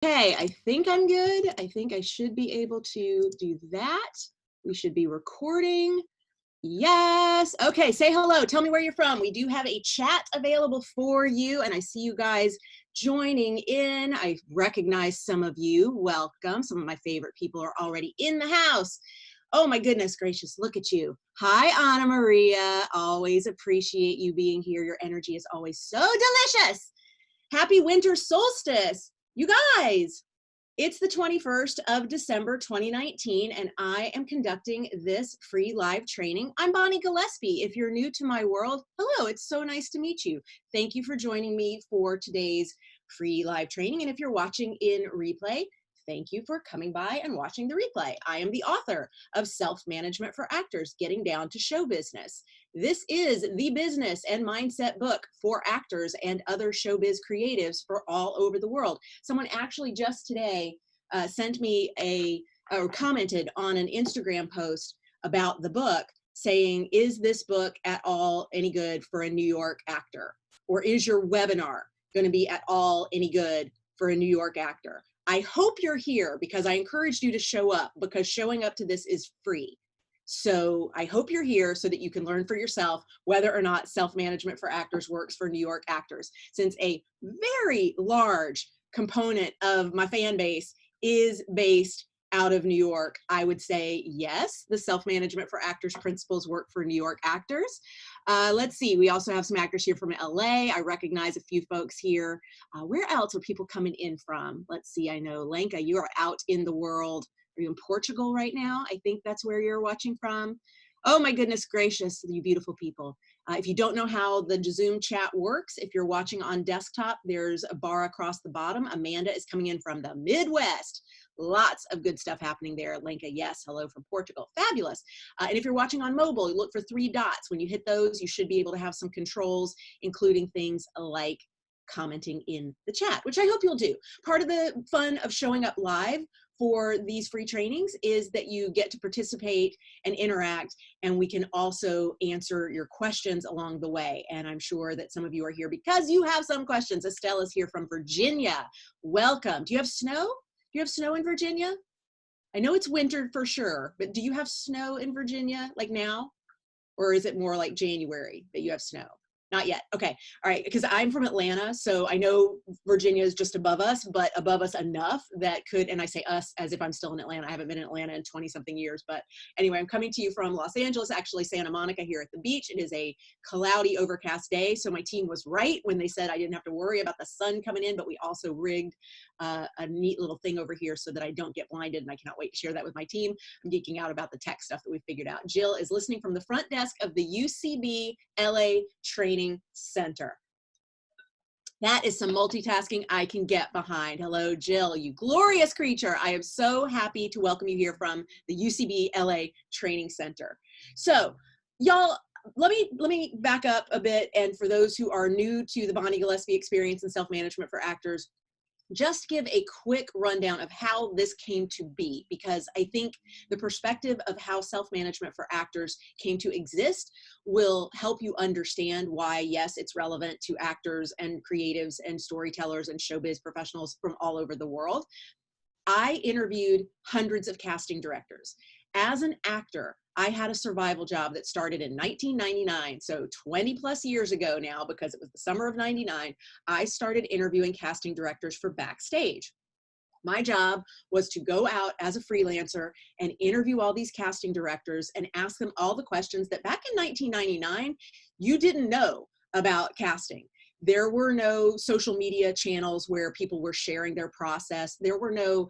Okay, I think I'm good. I think I should be able to do that. We should be recording. Yes. Okay, say hello. Tell me where you're from. We do have a chat available for you, and I see you guys joining in. I recognize some of you. Welcome. Some of my favorite people are already in the house. Oh my goodness gracious, look at you. Hi, Anna Maria. Always appreciate you being here. Your energy is always so delicious. Happy winter solstice. You guys, it's the 21st of December 2019, and I am conducting this free live training. I'm Bonnie Gillespie. If you're new to my world, hello, it's so nice to meet you. Thank you for joining me for today's free live training. And if you're watching in replay, thank you for coming by and watching the replay. I am the author of Self-Management for Actors, Getting Down to Show Business. This is the business and mindset book for actors and other showbiz creatives for all over the world. Someone actually just today sent me or commented on an Instagram post about the book saying, is this book at all any good for a New York actor? Or is your webinar going to be at all any good for a New York actor? I hope you're here because I encouraged you to show up, because showing up to this is free. So I hope you're here so that you can learn for yourself whether or not self-management for actors works for New York actors. Since a very large component of my fan base is based out of New York, I would say yes, the self-management for actors principles work for New York actors. Let's see, we also have some actors here from LA. I recognize a few folks here. Where else are people coming in from? Let's see, I know Lenka, you are out in the world. Are you in Portugal right now? I think that's where you're watching from. Oh my goodness gracious, you beautiful people. If you don't know how the Zoom chat works, if you're watching on desktop, there's a bar across the bottom. Amanda is coming in from the Midwest. Lots of good stuff happening there. Lenka, yes, hello from Portugal. Fabulous. And if you're watching on mobile, you look for 3 dots. When you hit those, you should be able to have some controls, including things like commenting in the chat, which I hope you'll do. Part of the fun of showing up live for these free trainings is that you get to participate and interact, and we can also answer your questions along the way. And I'm sure that some of you are here because you have some questions. Estella's here from Virginia. Welcome. Do you have snow? Do you have snow in Virginia? I know it's winter for sure, but do you have snow in Virginia like now? Or is it more like January that you have snow? Not yet. Okay. All right. Because I'm from Atlanta, so I know Virginia is just above us, but above us enough that could, and I say us as if I'm still in Atlanta. I haven't been in Atlanta in 20 something years, but anyway, I'm coming to you from Los Angeles, actually Santa Monica here at the beach. It is a cloudy, overcast day. So my team was right when they said I didn't have to worry about the sun coming in, but we also rigged a neat little thing over here so that I don't get blinded, and I cannot wait to share that with my team. I'm geeking out about the tech stuff that we figured out. Jill is listening from the front desk of the UCB LA Training Center. That is some multitasking I can get behind. Hello, Jill, you glorious creature. I am so happy to welcome you here from the UCB LA Training Center. So, y'all, let me back up a bit. And for those who are new to the Bonnie Gillespie experience and self-management for actors, just give a quick rundown of how this came to be, because I think the perspective of how self-management for actors came to exist will help you understand why, yes, it's relevant to actors and creatives and storytellers and showbiz professionals from all over the world. I interviewed hundreds of casting directors. As an actor, I had a survival job that started in 1999, so 20 plus years ago now, because it was the summer of 99, I started interviewing casting directors for Backstage. My job was to go out as a freelancer and interview all these casting directors and ask them all the questions that back in 1999, you didn't know about casting. There were no social media channels where people were sharing their process. There were no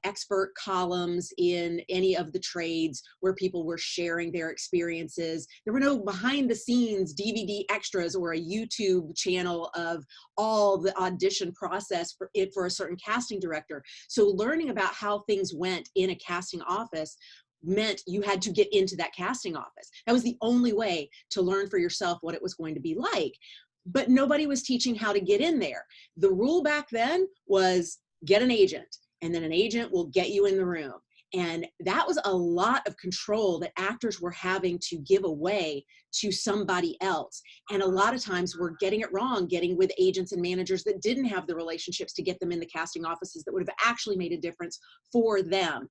expert columns in any of the trades where people were sharing their experiences. There were no behind the scenes DVD extras or a YouTube channel of all the audition process for a certain casting director. So learning about how things went in a casting office meant you had to get into that casting office. That was the only way to learn for yourself what it was going to be like. But nobody was teaching how to get in there. The rule back then was get an agent, and then an agent will get you in the room. And that was a lot of control that actors were having to give away to somebody else. And a lot of times we're getting it wrong, getting with agents and managers that didn't have the relationships to get them in the casting offices that would have actually made a difference for them.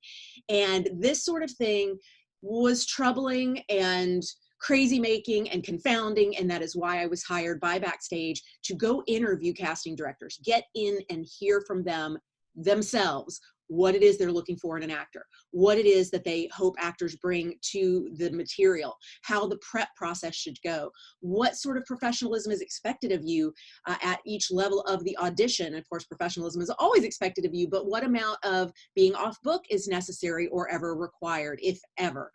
And this sort of thing was troubling and crazy making and confounding. And that is why I was hired by Backstage to go interview casting directors, get in and hear from them themselves what it is they're looking for in an actor, what it is that they hope actors bring to the material, how the prep process should go, what sort of professionalism is expected of you at each level of the audition. Of course, professionalism is always expected of you, but what amount of being off book is necessary or ever required, if ever.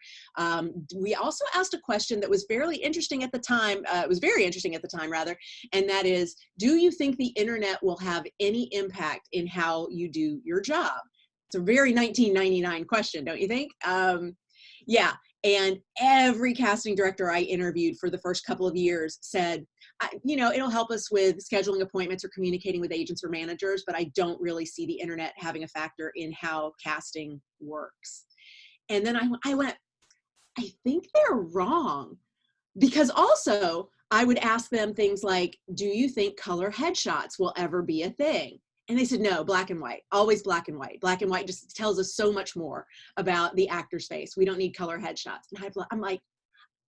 We also asked a question that was fairly interesting at the time, it was very interesting at the time rather, and that is, do you think the internet will have any impact in how you do your job? It's a very 1999 question, don't you think? Yeah, and every casting director I interviewed for the first couple of years said, it'll help us with scheduling appointments or communicating with agents or managers, but I don't really see the internet having a factor in how casting works. And then I went, I think they're wrong. Because also I would ask them things like, do you think color headshots will ever be a thing? And they said, no, black and white, always black and white. Black and white just tells us so much more about the actor's face. We don't need color headshots. And I'm like,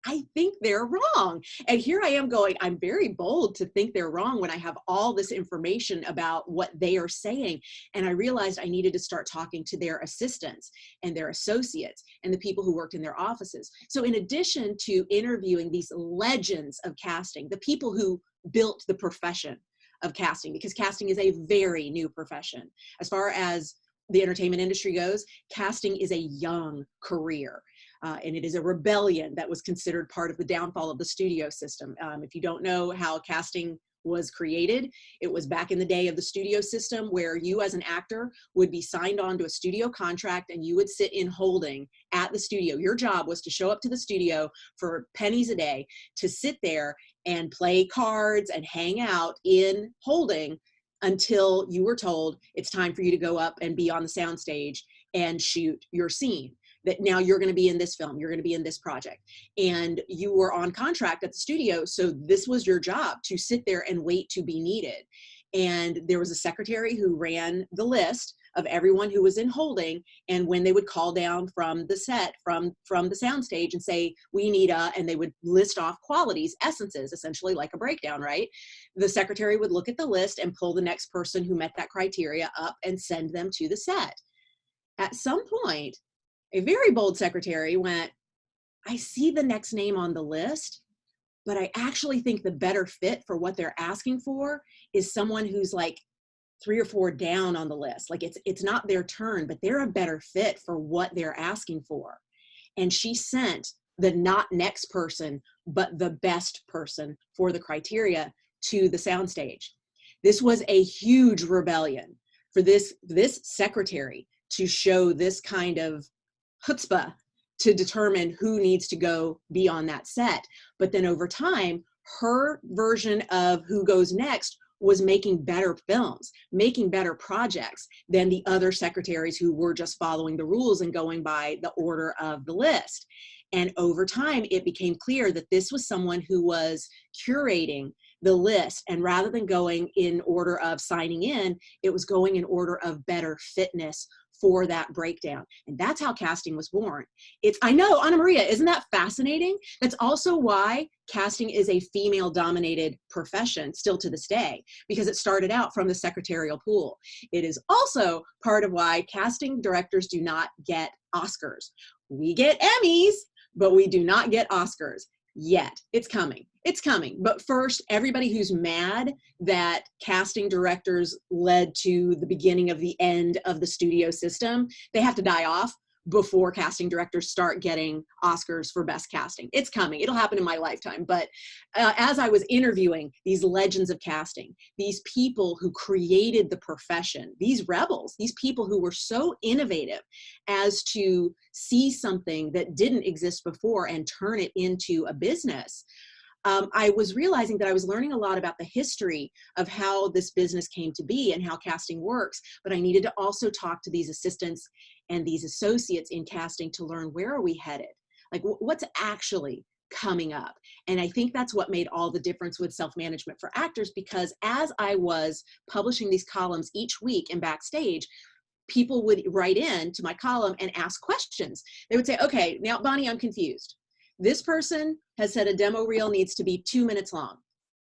I think they're wrong. And here I am going, I'm very bold to think they're wrong when I have all this information about what they are saying. And I realized I needed to start talking to their assistants and their associates and the people who worked in their offices. So in addition to interviewing these legends of casting, the people who built the profession of casting, because casting is a very new profession. As far as the entertainment industry goes, casting is a young career. And it is a rebellion that was considered part of the downfall of the studio system. If you don't know how casting was created, it was back in the day of the studio system where you as an actor would be signed on to a studio contract and you would sit in holding at the studio. Your job was to show up to the studio for pennies a day to sit there and play cards and hang out in holding until you were told it's time for you to go up and be on the soundstage and shoot your scene. That now you're going to be in this film, you're going to be in this project. And you were on contract at the studio, so this was your job, to sit there and wait to be needed. And there was a secretary who ran the list of everyone who was in holding, and when they would call down from the set, from the soundstage and say, we need and they would list off qualities, essences, essentially like a breakdown, right? The secretary would look at the list and pull the next person who met that criteria up and send them to the set. At some point, a very bold secretary went, I see the next name on the list, but I actually think the better fit for what they're asking for is someone who's like 3 or 4 down on the list. Like it's not their turn, but they're a better fit for what they're asking for. And she sent the not next person, but the best person for the criteria to the soundstage. This was a huge rebellion for this secretary to show this kind of chutzpah to determine who needs to go be on that set. But then over time, her version of who goes next was making better films, making better projects than the other secretaries who were just following the rules and going by the order of the list. And over time, it became clear that this was someone who was curating the list, and rather than going in order of signing in, it was going in order of better fitness for that breakdown. And that's how casting was born. I know, Anna Maria, isn't that fascinating? That's also why casting is a female-dominated profession still to this day, because it started out from the secretarial pool. It is also part of why casting directors do not get Oscars. We get Emmys, but we do not get Oscars yet. It's coming. It's coming. But first, everybody who's mad that casting directors led to the beginning of the end of the studio system, they have to die off before casting directors start getting Oscars for best casting. It's coming. It'll happen in my lifetime. But as I was interviewing these legends of casting, these people who created the profession, these rebels, these people who were so innovative as to see something that didn't exist before and turn it into a business, I was realizing that I was learning a lot about the history of how this business came to be and how casting works, but I needed to also talk to these assistants and these associates in casting to learn, where are we headed? Like, what's actually coming up? And I think that's what made all the difference with self-management for actors, because as I was publishing these columns each week and backstage, people would write in to my column and ask questions. They would say, okay, now Bonnie, I'm confused. This person has said a demo reel needs to be 2 minutes long.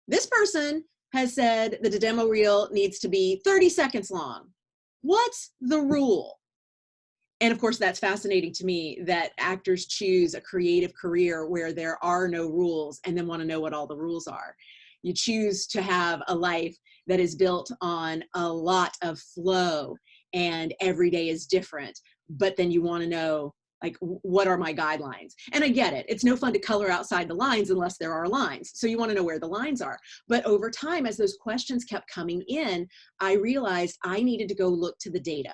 This person has said that a demo reel needs to be 30 seconds long. What's the rule? And of course, that's fascinating to me, that actors choose a creative career where there are no rules and then want to know what all the rules are. You choose to have a life that is built on a lot of flow and every day is different, but then you want to know, like, what are my guidelines? And I get it. It's no fun to color outside the lines unless there are lines. So you want to know where the lines are. But over time, as those questions kept coming in, I realized I needed to go look to the data.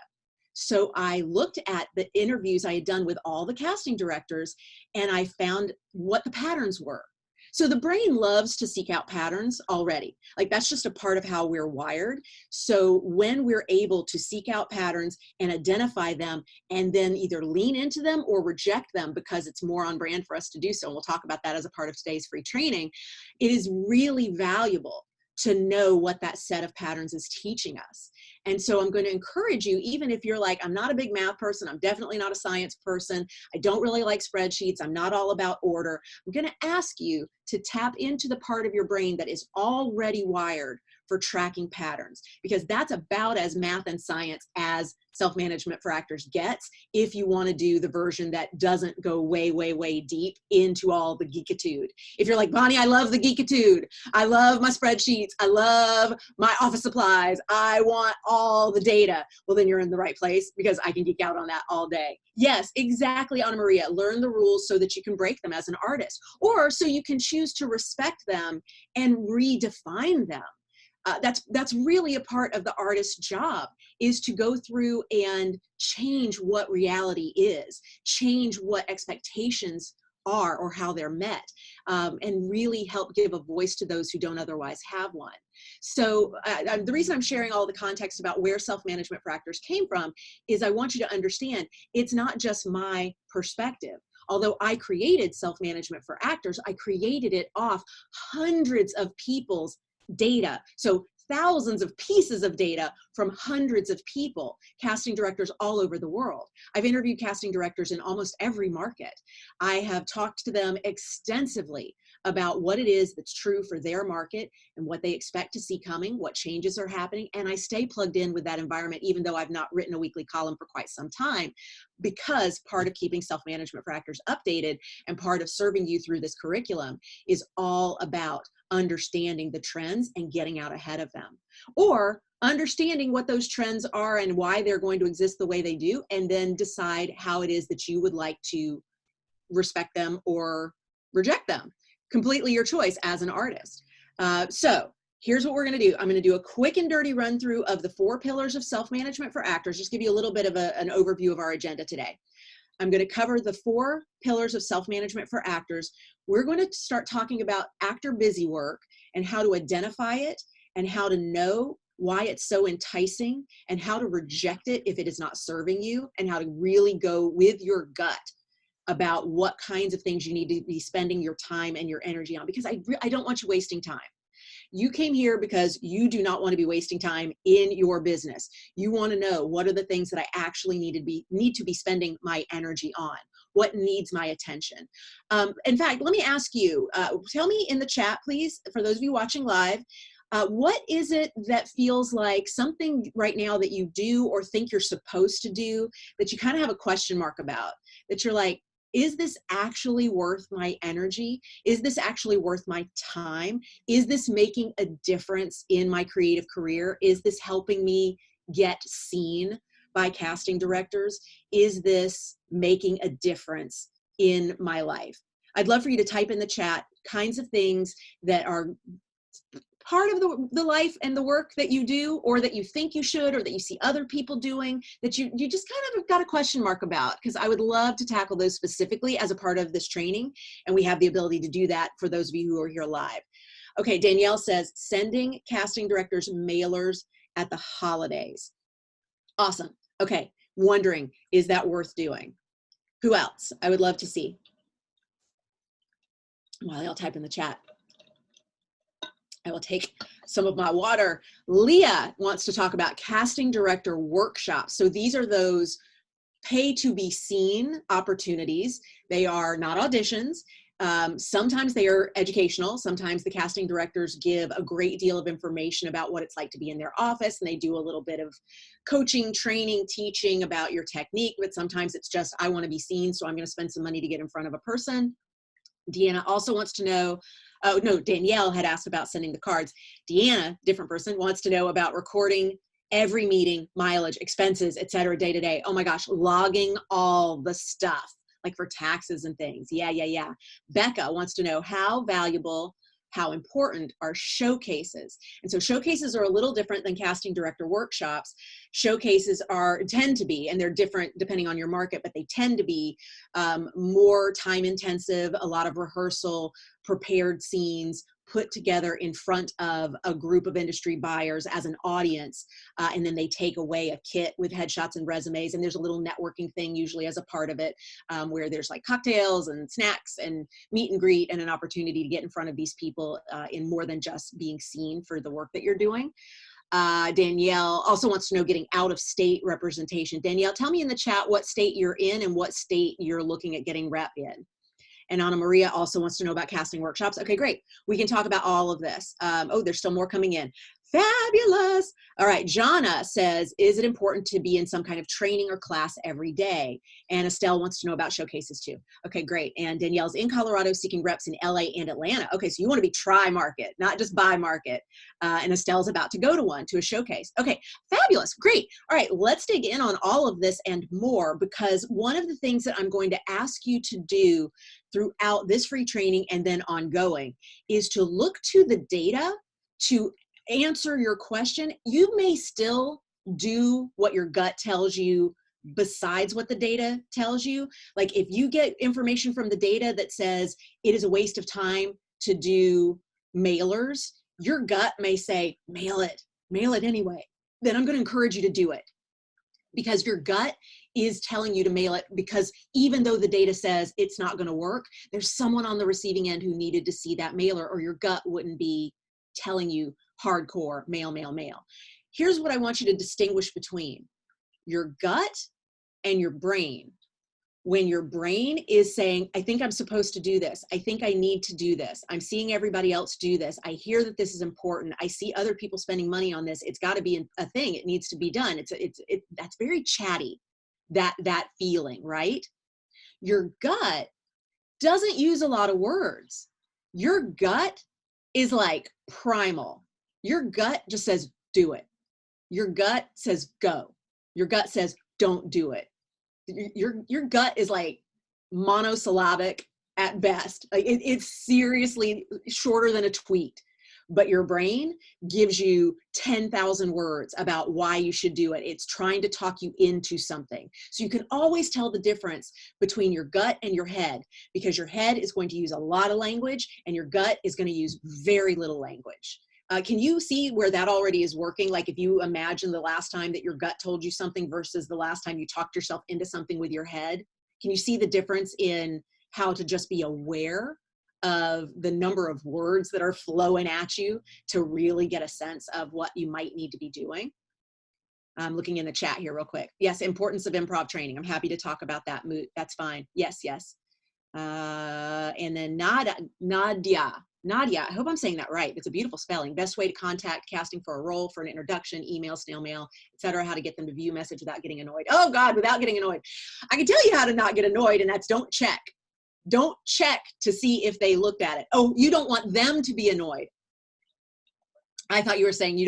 So I looked at the interviews I had done with all the casting directors, and I found what the patterns were. So the brain loves to seek out patterns already. Like, that's just a part of how we're wired. So when we're able to seek out patterns and identify them and then either lean into them or reject them because it's more on brand for us to do so, and we'll talk about that as a part of today's free training, it is really valuable to know what that set of patterns is teaching us. And so I'm going to encourage you, even if you're like, I'm not a big math person, I'm definitely not a science person, I don't really like spreadsheets, I'm not all about order, I'm going to ask you to tap into the part of your brain that is already wired for tracking patterns, because that's about as math and science as self-management for actors gets, if you want to do the version that doesn't go way, way, way deep into all the geekitude. If you're like, Bonnie, I love the geekitude, I love my spreadsheets, I love my office supplies, I want all the data, well, then you're in the right place, because I can geek out on that all day. Yes, exactly, Anna Maria. Learn the rules so that you can break them as an artist, or so you can choose to respect them and redefine them. That's really a part of the artist's job, is to go through and change what reality is, change what expectations are or how they're met, and really help give a voice to those who don't otherwise have one. So the reason I'm sharing all the context about where self-management for actors came from is I want you to understand it's not just my perspective. Although I created self-management for actors, I created it off hundreds of people's data. So thousands of pieces of data from hundreds of people, casting directors all over the world. I've interviewed casting directors in almost every market. I have talked to them extensively about what it is that's true for their market and what they expect to see coming, what changes are happening. And I stay plugged in with that environment, even though I've not written a weekly column for quite some time, because part of keeping self-management for actors updated and part of serving you through this curriculum is all about understanding the trends and getting out ahead of them, or understanding what those trends are and why they're going to exist the way they do, and then decide how it is that you would like to respect them or reject them. Completely your choice as an artist. So here's what we're going to do. I'm going to do a quick and dirty run through of the 4 pillars of self-management for actors, just give you a little bit of an overview of our agenda today. I'm going to cover the 4 pillars of self-management for actors. We're going to start talking about actor busy work and how to identify it and how to know why it's so enticing and how to reject it if it is not serving you, and how to really go with your gut about what kinds of things you need to be spending your time and your energy on, because I don't want you wasting time. You came here because you do not want to be wasting time in your business. You want to know, what are the things that I actually need to be spending my energy on? What needs my attention? In fact, let me ask you, tell me in the chat, please, for those of you watching live, what is it that feels like something right now that you do or think you're supposed to do that you kind of have a question mark about, that you're like, is this actually worth my energy? Is this actually worth my time? Is this making a difference in my creative career? Is this helping me get seen by casting directors? Is this making a difference in my life? I'd love for you to type in the chat kinds of things that are part of the life and the work that you do, or that you think you should, or that you see other people doing, that you just kind of have got a question mark about? Because I would love to tackle those specifically as a part of this training, and we have the ability to do that for those of you who are here live. Okay, Danielle says, sending casting directors mailers at the holidays. Awesome. Okay, wondering, is that worth doing? Who else? I would love to see. While I'll type in the chat, I will take some of my water. Leah wants to talk about casting director workshops. So these are those pay to be seen opportunities. They are not auditions. Sometimes they are educational. Sometimes the casting directors give a great deal of information about what it's like to be in their office, and they do a little bit of coaching, training, teaching about your technique, but sometimes it's just, I want to be seen, so I'm going to spend some money to get in front of a person. Deanna also wants to know, oh no, Danielle had asked about sending the cards. Deanna, different person, wants to know about recording every meeting, mileage, expenses, etc., day to day. Oh my gosh, logging all the stuff, like for taxes and things. Yeah. Becca wants to know how valuable, how important are showcases. And so showcases are a little different than casting director workshops. Showcases tend to be, and they're different depending on your market, but they tend to be more time intensive, a lot of rehearsal, prepared scenes, put together in front of a group of industry buyers as an audience, and then they take away a kit with headshots and resumes, and there's a little networking thing usually as a part of it, where there's like cocktails and snacks and meet and greet and an opportunity to get in front of these people in more than just being seen for the work that you're doing. Danielle also wants to know getting out of state representation. Danielle, tell me in the chat what state you're in and what state you're looking at getting rep in. And Anna Maria also wants to know about casting workshops. Okay, great. We can talk about all of this. Oh, there's still more coming in. Fabulous. All right, Jana says, is it important to be in some kind of training or class every day? And Estelle wants to know about showcases too. Okay, great. And Danielle's in Colorado seeking reps in LA and Atlanta. Okay, so you want to be tri-market, not just by market. And Estelle's about to go to a showcase. Okay, fabulous, great. All right, let's dig in on all of this and more, because one of the things that I'm going to ask you to do throughout this free training and then ongoing is to look to the data to answer your question. You may still do what your gut tells you besides what the data tells you. Like if you get information from the data that says it is a waste of time to do mailers, your gut may say, mail it anyway. Then I'm going to encourage you to do it, because your gut is telling you to mail it, because even though the data says it's not going to work, there's someone on the receiving end who needed to see that mailer, or your gut wouldn't be telling you hardcore mail. Here's what I want you to distinguish between your gut and your brain. When your brain is saying, I think I'm supposed to do this, I think I need to do this, I'm seeing everybody else do this, I hear that this is important, I see other people spending money on this, it's got to be a thing, it needs to be done. That's very chatty, that feeling, right? Your gut doesn't use a lot of words. Your gut is like primal. Your gut just says, do it. Your gut says, go. Your gut says, don't do it. Your gut is like monosyllabic at best. Like it's seriously shorter than a tweet. But your brain gives you 10,000 words about why you should do it. It's trying to talk you into something. So you can always tell the difference between your gut and your head, because your head is going to use a lot of language and your gut is going to use very little language. Can you see where that already is working? Like if you imagine the last time that your gut told you something versus the last time you talked yourself into something with your head, can you see the difference in how to just be aware of the number of words that are flowing at you to really get a sense of what you might need to be doing? I'm looking in the chat here real quick. Yes, importance of improv training. I'm happy to talk about that. That's fine. Yes. And then Nadia, I hope I'm saying that right. It's a beautiful spelling. Best way to contact casting for a role, for an introduction, email, snail mail, etc. How to get them to view message without getting annoyed. Oh God, without getting annoyed. I can tell you how to not get annoyed, and that's don't check. Don't check to see if they looked at it. Oh, you don't want them to be annoyed. I thought you were saying you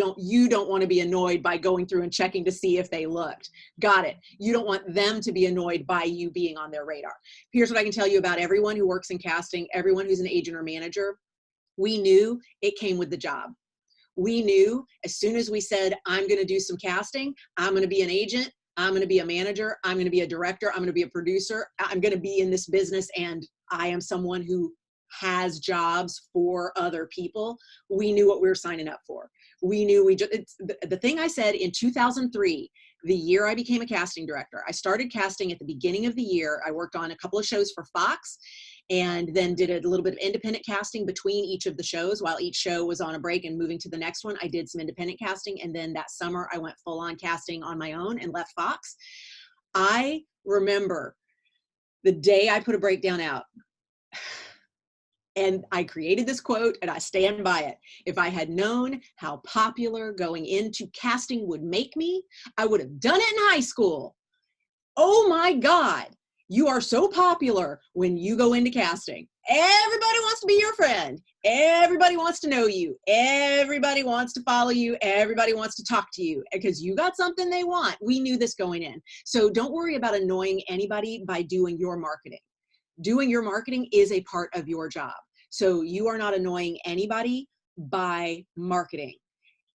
don't want to be annoyed by going through and checking to see if they looked. Got it. You don't want them to be annoyed by you being on their radar. Here's what I can tell you about everyone who works in casting, everyone who's an agent or manager. We knew it came with the job. We knew as soon as we said, I'm going to do some casting, I'm going to be an agent, I'm going to be a manager, I'm going to be a director, I'm going to be a producer, I'm going to be in this business, and I am someone who has jobs for other people. We knew what we were signing up for. We knew the thing I said in 2003, the year I became a casting director. I started casting at the beginning of the year. I worked on a couple of shows for Fox, and then did a little bit of independent casting between each of the shows. While each show was on a break and moving to the next one, I did some independent casting. And then that summer I went full on casting on my own and left Fox. I remember the day I put a breakdown out, and I created this quote and I stand by it. If I had known how popular going into casting would make me, I would have done it in high school. Oh my God. You are so popular when you go into casting. Everybody wants to be your friend. Everybody wants to know you. Everybody wants to follow you. Everybody wants to talk to you because you got something they want. We knew this going in. So don't worry about annoying anybody by doing your marketing. Doing your marketing is a part of your job. So you are not annoying anybody by marketing.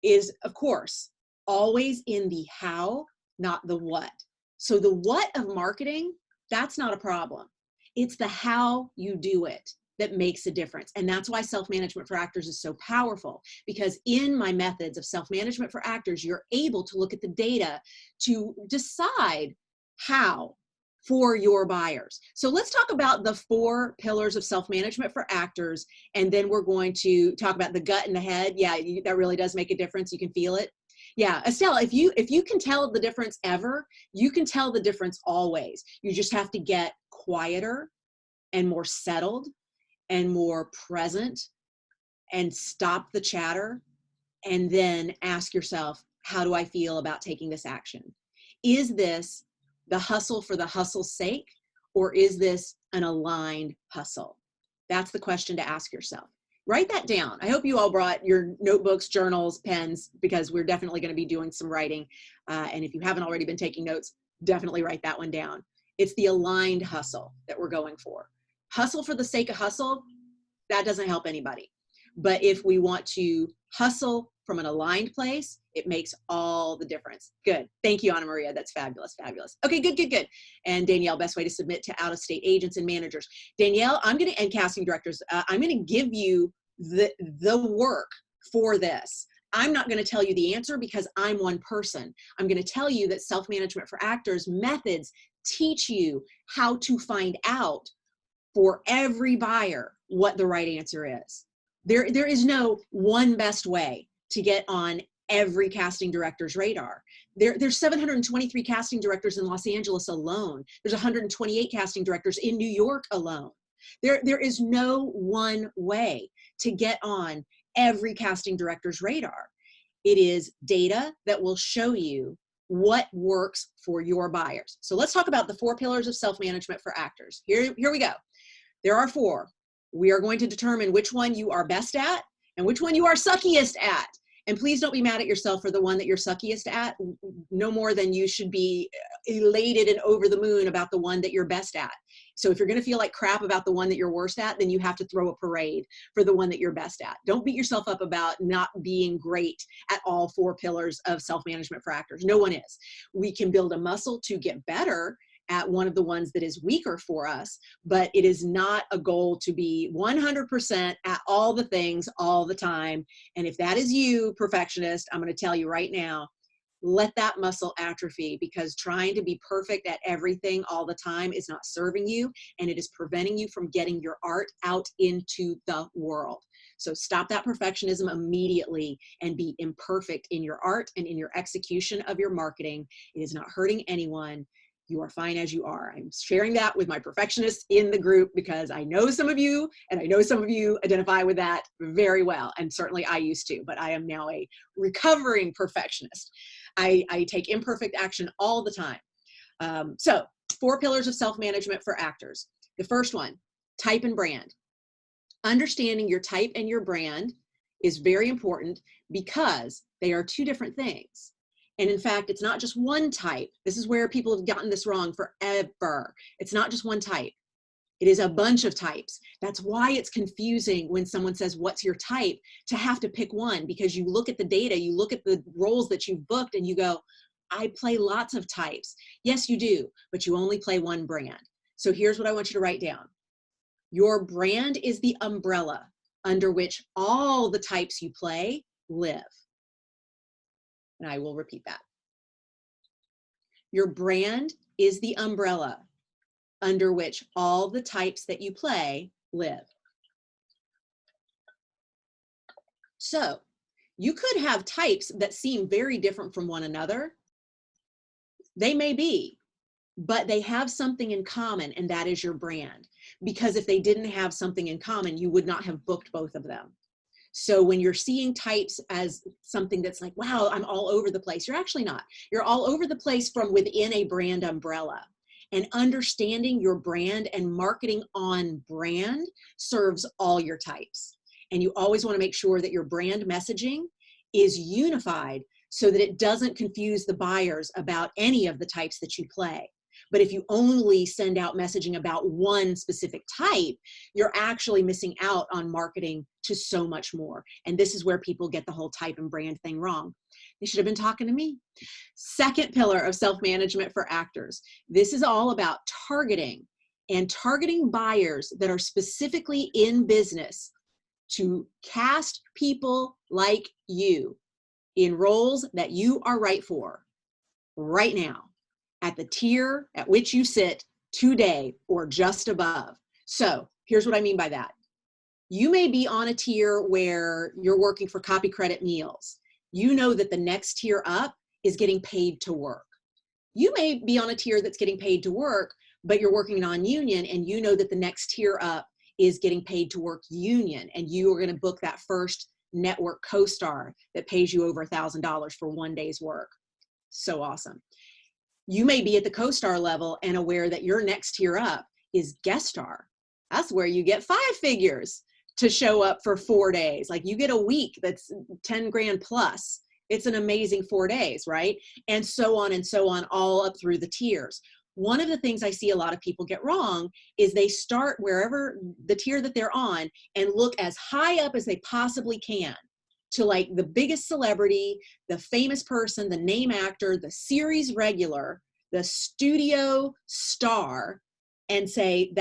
Is, of course, always in the how, not the what. So the what of marketing, that's not a problem. It's the how you do it that makes a difference. And that's why self-management for actors is so powerful, because in my methods of self-management for actors, you're able to look at the data to decide how for your buyers. So let's talk about the 4 pillars of self-management for actors, and then we're going to talk about the gut and the head. Yeah, that really does make a difference. You can feel it. Yeah, Estelle, if you can tell the difference ever, you can tell the difference always. You just have to get quieter and more settled and more present and stop the chatter, and then ask yourself, how do I feel about taking this action? Is this the hustle for the hustle's sake, or is this an aligned hustle? That's the question to ask yourself. Write that down. I hope you all brought your notebooks, journals, pens, because we're definitely going to be doing some writing. And if you haven't already been taking notes, definitely write that one down. It's the aligned hustle that we're going for. Hustle for the sake of hustle, that doesn't help anybody. But if we want to hustle from an aligned place, it makes all the difference. Good. Thank you, Anna Maria. That's fabulous, fabulous. Okay, good, good, good. And Danielle, best way to submit to out-of-state agents and managers. Danielle, and casting directors, I'm going to give you the work for this. I'm not going to tell you the answer because I'm one person. I'm going to tell you that self-management for actors methods teach you how to find out for every buyer what the right answer is. There is no one best way to get on every casting director's radar. There's 723 casting directors in Los Angeles alone. There's 128 casting directors in New York alone. There is no one way to get on every casting director's radar. It is data that will show you what works for your buyers. So let's talk about the 4 pillars of self-management for actors. Here we go. There are 4. We are going to determine which one you are best at and which one you are suckiest at. And please don't be mad at yourself for the one that you're suckiest at, no more than you should be elated and over the moon about the one that you're best at. So if you're going to feel like crap about the one that you're worst at, then you have to throw a parade for the one that you're best at. Don't beat yourself up about not being great at all 4 pillars of self-management for actors. No one is. We can build a muscle to get better at one of the ones that is weaker for us, but it is not a goal to be 100% at all the things all the time. And if that is you, perfectionist, I'm going to tell you right now, let that muscle atrophy, because trying to be perfect at everything all the time is not serving you, and it is preventing you from getting your art out into the world. So stop that perfectionism immediately and be imperfect in your art and in your execution of your marketing. It is not hurting anyone. You are fine as you are. I'm sharing that with my perfectionists in the group because I know some of you, and I know some of you identify with that very well. And certainly I used to, but I am now a recovering perfectionist. I take imperfect action all the time. So 4 pillars of self-management for actors. The first one, type and brand. Understanding your type and your brand is very important because they are 2 different things. And in fact, it's not just one type. This is where people have gotten this wrong forever. It's not just one type. It is a bunch of types. That's why it's confusing when someone says, what's your type, to have to pick one, because you look at the data, you look at the roles that you've booked and you go, I play lots of types. Yes, you do, but you only play one brand. So here's what I want you to write down. Your brand is the umbrella under which all the types you play live. And I will repeat that. Your brand is the umbrella under which all the types that you play live. So you could have types that seem very different from one another. They may be, but they have something in common, and that is your brand. Because if they didn't have something in common, you would not have booked both of them. So when you're seeing types as something that's like, wow, I'm all over the place, you're actually not. You're all over the place from within a brand umbrella. And understanding your brand and marketing on brand serves all your types. And you always want to make sure that your brand messaging is unified so that it doesn't confuse the buyers about any of the types that you play. But if you only send out messaging about one specific type, you're actually missing out on marketing to so much more. And this is where people get the whole type and brand thing wrong. They should have been talking to me. Second pillar of self-management for actors. This is all about targeting and targeting buyers that are specifically in business to cast people like you in roles that you are right for right now, at the tier at which you sit today or just above. So here's what I mean by that. You may be on a tier where you're working for Copy Credit Meals. You know that the next tier up is getting paid to work. You may be on a tier that's getting paid to work, but you're working non-union, and you know that the next tier up is getting paid to work union, and you are going to book that first network co-star that pays you over $1,000 for one day's work. So awesome. You may be at the co-star level and aware that your next tier up is guest star. That's where you get 5 figures to show up for 4 days. Like you get a week that's 10 grand plus. It's an amazing 4 days, right? And so on, all up through the tiers. One of the things I see a lot of people get wrong is they start wherever the tier that they're on and look as high up as they possibly can to like the biggest celebrity, the famous person, the name actor, the series regular, the studio star, and say,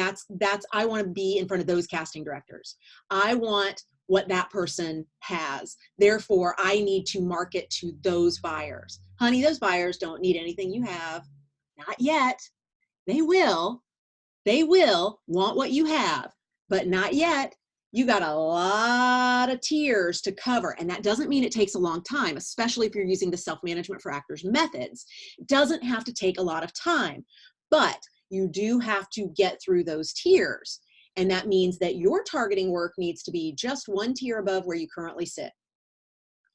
I want to be in front of those casting directors. I want what that person has. Therefore, I need to market to those buyers. Honey, those buyers don't need anything you have. Not yet. They will want what you have, but not yet. You got a lot of tiers to cover, and that doesn't mean it takes a long time, especially if you're using the self-management for actors methods. It doesn't have to take a lot of time, but you do have to get through those tiers, and that means that your targeting work needs to be just one tier above where you currently sit.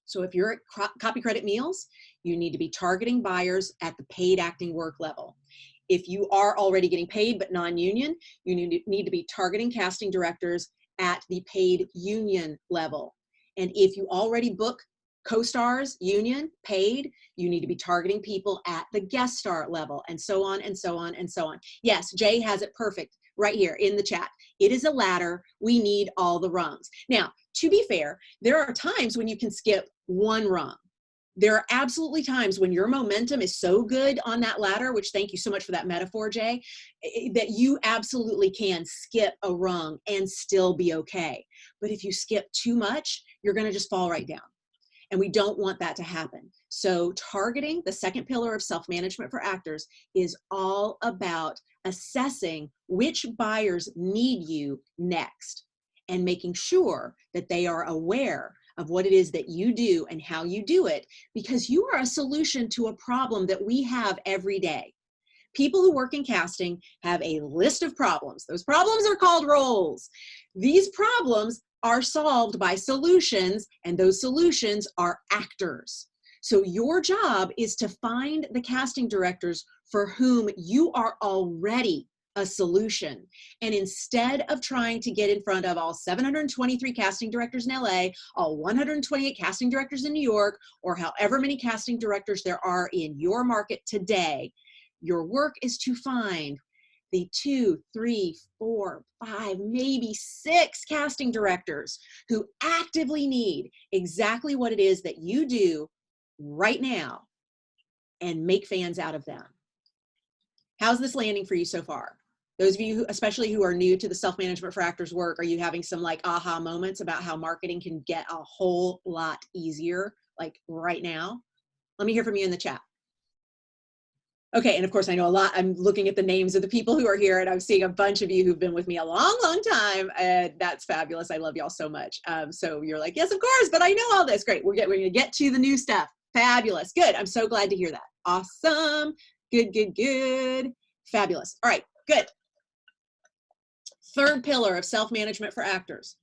So if you're at Copy Credit Meals, you need to be targeting buyers at the paid acting work level. If you are already getting paid but non-union, you need to be targeting casting directors at the paid union level. And if you already book co-stars, union, paid, you need to be targeting people at the guest star level, and so on and so on and so on. Yes, Jay has it perfect right here in the chat. It is a ladder. We need all the rungs. Now, to be fair, there are times when you can skip one rung. There are absolutely times when your momentum is so good on that ladder, which thank you so much for that metaphor, Jay, that you absolutely can skip a rung and still be okay. But if you skip too much, you're going to just fall right down. And we don't want that to happen. So targeting, the second pillar of self-management for actors, is all about assessing which buyers need you next and making sure that they are aware of what it is that you do and how you do it, because you are a solution to a problem that we have every day. People who work in casting have a list of problems. Those problems are called roles. These problems are solved by solutions, and those solutions are actors. So your job is to find the casting directors for whom you are already a solution. And instead of trying to get in front of all 723 casting directors in LA, all 128 casting directors in New York, or however many casting directors there are in your market today, your work is to find the 2, 3, 4, 5, maybe 6 casting directors who actively need exactly what it is that you do right now and make fans out of them. How's this landing for you so far? Those of you, especially who are new to the self-management for actors work, are you having some like aha moments about how marketing can get a whole lot easier, like right now? Let me hear from you in the chat. Okay, and of course I know a lot, I'm looking at the names of the people who are here and I'm seeing a bunch of you who've been with me a long, long time, and that's fabulous. I love y'all so much. So you're like, yes, of course, but I know all this. Great, we're gonna get to the new stuff. Fabulous, good, I'm so glad to hear that. Awesome, good, good, good, fabulous. All right, good. Third pillar of self-management for actors.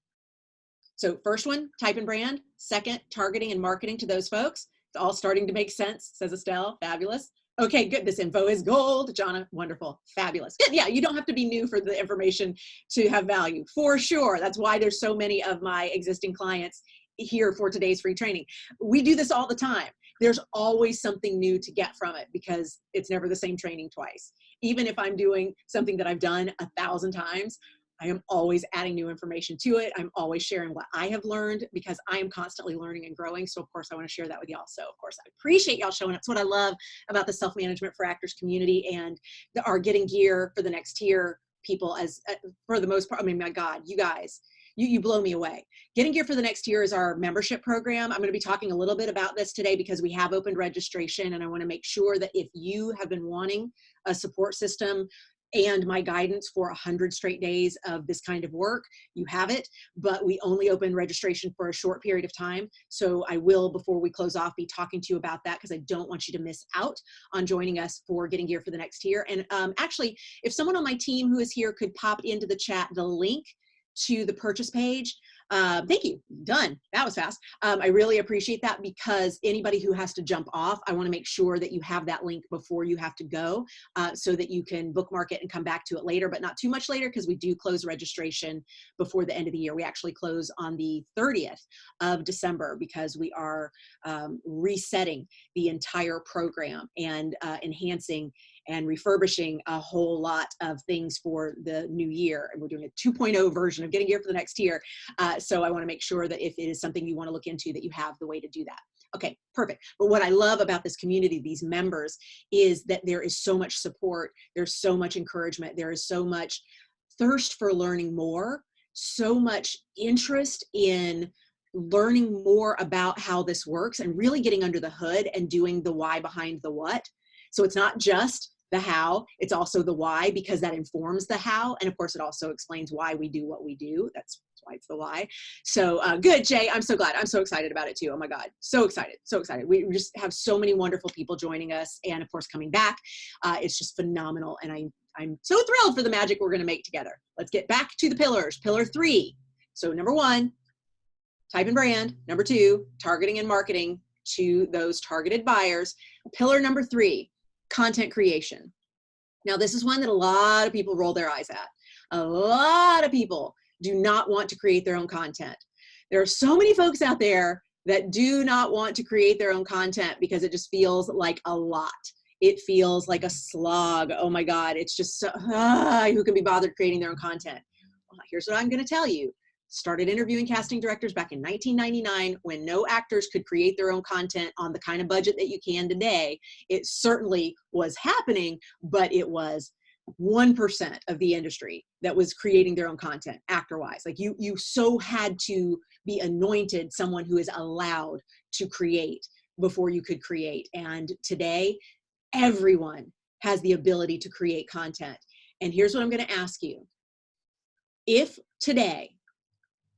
So first one, type and brand. Second, targeting and marketing to those folks. It's all starting to make sense, says Estelle, fabulous. Okay, good, this info is gold. Jonna, wonderful, fabulous. Good, yeah, you don't have to be new for the information to have value, for sure. That's why there's so many of my existing clients here for today's free training. We do this all the time. There's always something new to get from it because it's never the same training twice. Even if I'm doing something that I've done 1,000 times, I am always adding new information to it. I'm always sharing what I have learned because I am constantly learning and growing. So of course I want to share that with y'all. So of course I appreciate y'all showing up. It's what I love about the self-management for actors community and our getting gear for the next tier people as for the most part. I mean, my God, you guys, you blow me away. Getting gear for the next year is our membership program. I'm going to be talking a little bit about this today because we have opened registration and I want to make sure that if you have been wanting a support system and my guidance for 100 straight days of this kind of work, you have it, but we only open registration for a short period of time. So I will, before we close off, be talking to you about that because I don't want you to miss out on joining us for Getting Gear for the Next Year. And actually, if someone on my team who is here could pop into the chat the link to the purchase page. Thank you, done, that was fast. I really appreciate that because anybody who has to jump off, I wanna make sure that you have that link before you have to go so that you can bookmark it and come back to it later, but not too much later because we do close registration before the end of the year. We actually close on the 30th of December because we are resetting the entire program and enhancing and refurbishing a whole lot of things for the new year. And we're doing a 2.0 version of Getting Gear for the Next Year. So I want to make sure that if it is something you want to look into, that you have the way to do that. Okay, perfect. But what I love about this community, these members, is that there is so much support. There's so much encouragement. There is so much thirst for learning more, so much interest in learning more about how this works and really getting under the hood and doing the why behind the what. So it's not just the how, it's also the why because that informs the how. And of course, it also explains why we do what we do. That's why it's the why. So good, Jay. I'm so glad. I'm so excited about it too. Oh my God. So excited. So excited. We just have so many wonderful people joining us and of course coming back. It's just phenomenal. And I'm so thrilled for the magic we're going to make together. Let's get back to the pillars. Pillar 3. So number 1, type and brand. Number 2, targeting and marketing to those targeted buyers. Pillar number 3, content creation. Now, this is one that a lot of people roll their eyes at. A lot of people do not want to create their own content. There are so many folks out there that do not want to create their own content because it just feels like a lot. It feels like a slog. Oh my God, it's just so, who can be bothered creating their own content? Well, here's what I'm going to tell you. Started interviewing casting directors back in 1999 when no actors could create their own content on the kind of budget that you can today. It certainly was happening, but it was 1% of the industry that was creating their own content actor-wise. Like you so had to be anointed someone who is allowed to create before you could create. And today, everyone has the ability to create content. And here's what I'm going to ask you. If today,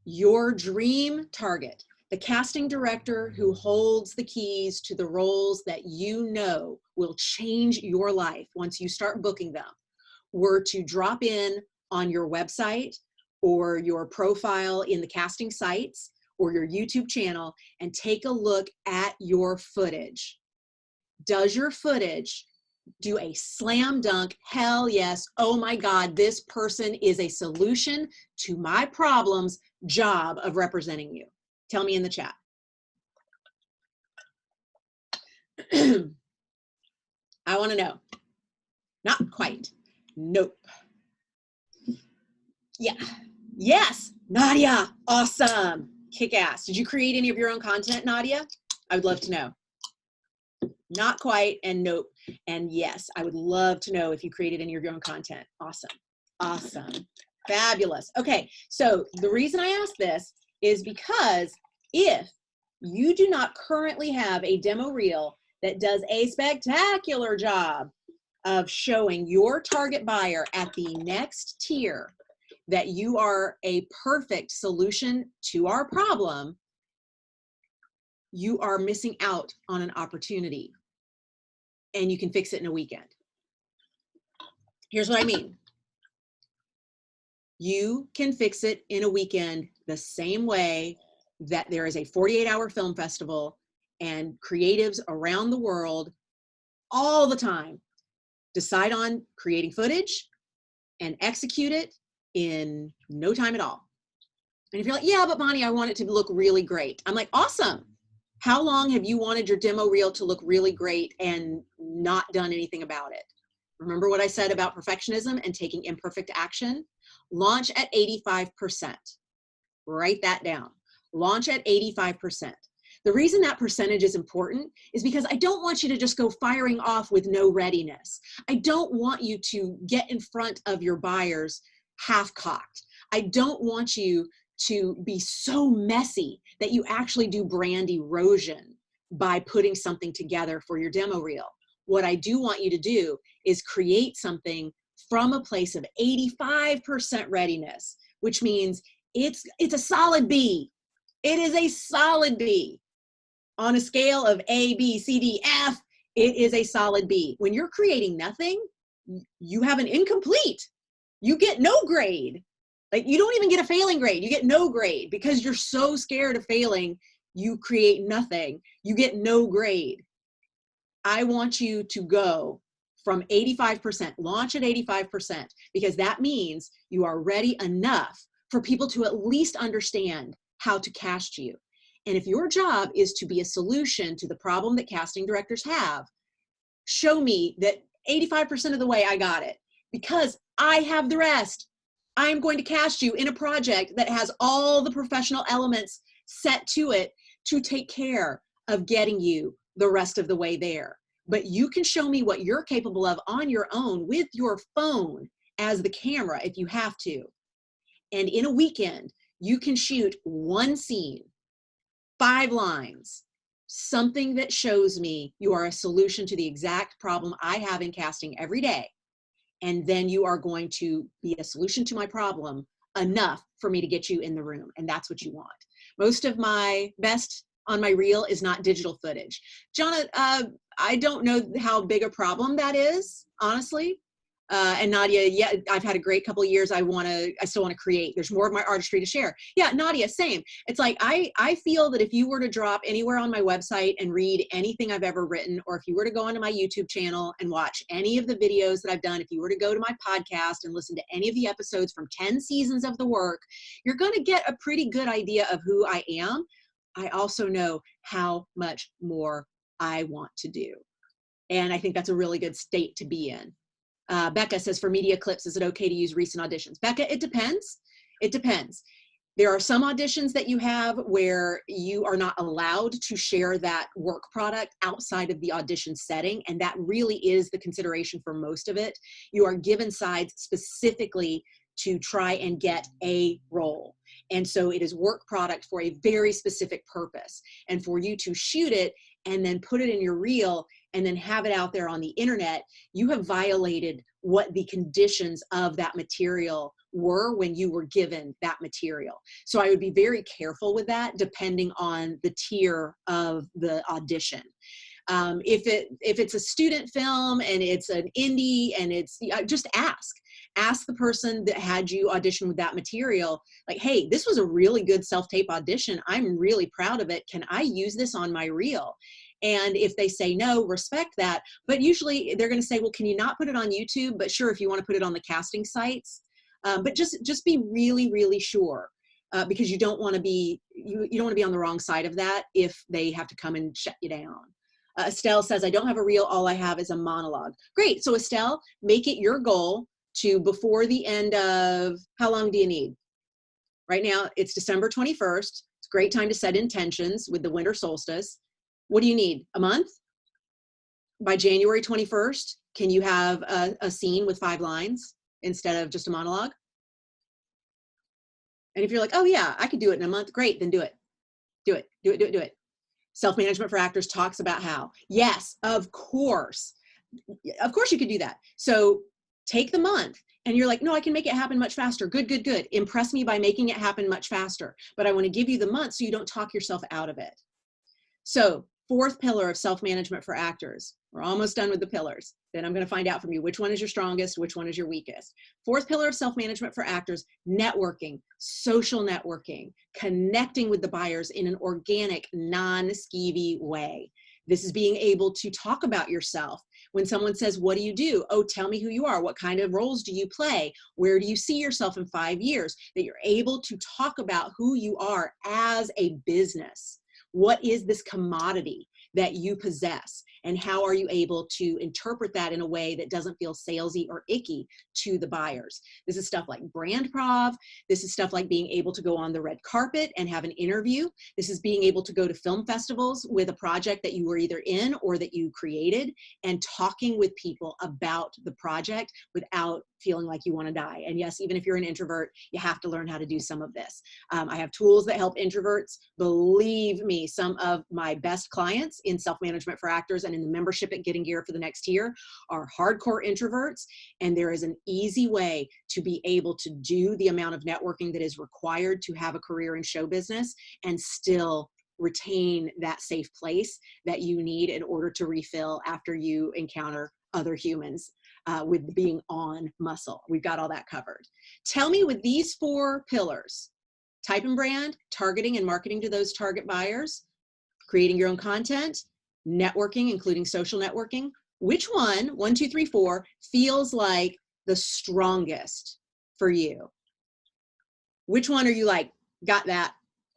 your dream target, the casting director who holds the keys to the roles that you know will change your life once you start booking them, were to drop in on your website or your profile in the casting sites or your YouTube channel and take a look at your footage. Does your footage do a slam dunk, hell yes, oh my God, this person is a solution to my problems, job of representing you? Tell me in the chat. I want to know. Not quite. Nope. Yeah. Yes. Nadia. Awesome. Kick ass. Did you create any of your own content, Nadia? I would love to know. Not quite, and nope. And yes, I would love to know if you created any of your own content. Awesome. Awesome. Fabulous. Okay, so the reason I ask this is because if you do not currently have a demo reel that does a spectacular job of showing your target buyer at the next tier that you are a perfect solution to our problem, you are missing out on an opportunity, and you can fix it in a weekend. Here's what I mean. You can fix it in a weekend the same way that there is a 48-hour film festival and creatives around the world all the time decide on creating footage and execute it in no time at all. And if you're like, yeah, but Bonnie, I want it to look really great. I'm like, awesome. How long have you wanted your demo reel to look really great and not done anything about it? Remember what I said about perfectionism and taking imperfect action? Launch at 85%. Write that down. Launch at 85%. The reason that percentage is important is because I don't want you to just go firing off with no readiness. I don't want you to get in front of your buyers half-cocked. I don't want you to be so messy that you actually do brand erosion by putting something together for your demo reel. What I do want you to do is create something from a place of 85% readiness, which means it's a solid B. It is a solid B. On a scale of A, B, C, D, F, it is a solid B. When you're creating nothing, you have an incomplete. You get no grade. Like, you don't even get a failing grade. You get no grade because you're so scared of failing. You create nothing. You get no grade. I want you to go from 85%, launch at 85%, because that means you are ready enough for people to at least understand how to cast you. And if your job is to be a solution to the problem that casting directors have, show me that 85% of the way I got it, because I have the rest. I'm going to cast you in a project that has all the professional elements set to it to take care of getting you the rest of the way there. But you can show me what you're capable of on your own with your phone as the camera if you have to. And in a weekend, you can shoot one scene, 5 lines, something that shows me you are a solution to the exact problem I have in casting every day. And then you are going to be a solution to my problem enough for me to get you in the room. And that's what you want. Most of my best on my reel is not digital footage. Jonna, I don't know how big a problem that is, honestly. And Nadia, yeah, I've had a great couple of years. I still want to create. There's more of my artistry to share. Yeah, Nadia, same. It's like, I feel that if you were to drop anywhere on my website and read anything I've ever written, or if you were to go onto my YouTube channel and watch any of the videos that I've done, if you were to go to my podcast and listen to any of the episodes from 10 seasons of the work, you're going to get a pretty good idea of who I am. I also know how much more I want to do. And I think that's a really good state to be in. Becca says, for media clips, is it okay to use recent auditions? Becca, it depends. It depends. There are some auditions that you have where you are not allowed to share that work product outside of the audition setting. And that really is the consideration for most of it. You are given sides specifically to try and get a role. And so it is work product for a very specific purpose. And for you to shoot it and then put it in your reel and then have it out there on the internet, you have violated what the conditions of that material were when you were given that material. So I would be very careful with that, depending on the tier of the audition. If it's a student film and it's an indie and it's, just ask the person that had you audition with that material, like, hey, this was a really good self-tape audition. I'm really proud of it. Can I use this on my reel? And if they say no, respect that. But usually they're going to say, well, can you not put it on YouTube? But sure, if you want to put it on the casting sites, but just be really, really sure, because you don't want to be you don't want to be on the wrong side of that if they have to come and shut you down. Estelle says, I don't have a reel. All I have is a monologue. Great. So Estelle, make it your goal to before the end of, how long do you need? Right now, it's December 21st. It's a great time to set intentions with the winter solstice. What do you need? A month? By January 21st, can you have a scene with 5 lines instead of just a monologue? And if you're like, oh yeah, I could do it in a month, great, then do it. Do it, do it, do it, do it. Self-Management for Actors talks about how. Yes, of course. Of course you could do that. So take the month and you're like, no, I can make it happen much faster. Good, good, good. Impress me by making it happen much faster. But I want to give you the month so you don't talk yourself out of it. So 4th pillar of self-management for actors. We're almost done with the pillars. Then I'm going to find out from you which one is your strongest, which one is your weakest. 4th pillar of self-management for actors, networking, social networking, connecting with the buyers in an organic, non-skeevy way. This is being able to talk about yourself. When someone says, what do you do? Oh, tell me who you are. What kind of roles do you play? Where do you see yourself in 5 years? That you're able to talk about who you are as a business. What is this commodity that you possess? And how are you able to interpret that in a way that doesn't feel salesy or icky to the buyers? This is stuff like brand prov. This is stuff like being able to go on the red carpet and have an interview. This is being able to go to film festivals with a project that you were either in or that you created and talking with people about the project without feeling like you want to die. And yes, even if you're an introvert, you have to learn how to do some of this. I have tools that help introverts. Believe me, some of my best clients in self-management for actors and in the membership at Getting Gear for the next year are hardcore introverts. And there is an easy way to be able to do the amount of networking that is required to have a career in show business and still retain that safe place that you need in order to refill after you encounter other humans with being on muscle. We've got all that covered. Tell me, with these 4 pillars, type and brand, targeting and marketing to those target buyers, creating your own content, networking, including social networking, which one, 1, 2, 3, 4, feels like the strongest for you? Which one are you like, got that?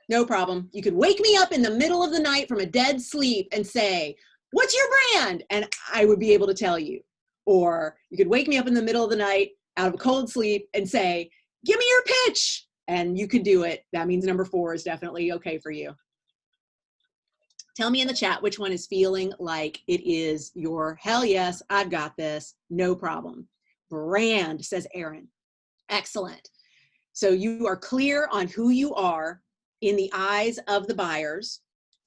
No problem. You could wake me up in the middle of the night from a dead sleep and say, what's your brand? And I would be able to tell you. Or you could wake me up in the middle of the night out of a cold sleep and say, give me your pitch. And you could do it. That means number 4 is definitely okay for you. Tell me in the chat which one is feeling like it is your hell yes, I've got this, no problem. Brand, says Aaron. Excellent. So you are clear on who you are in the eyes of the buyers.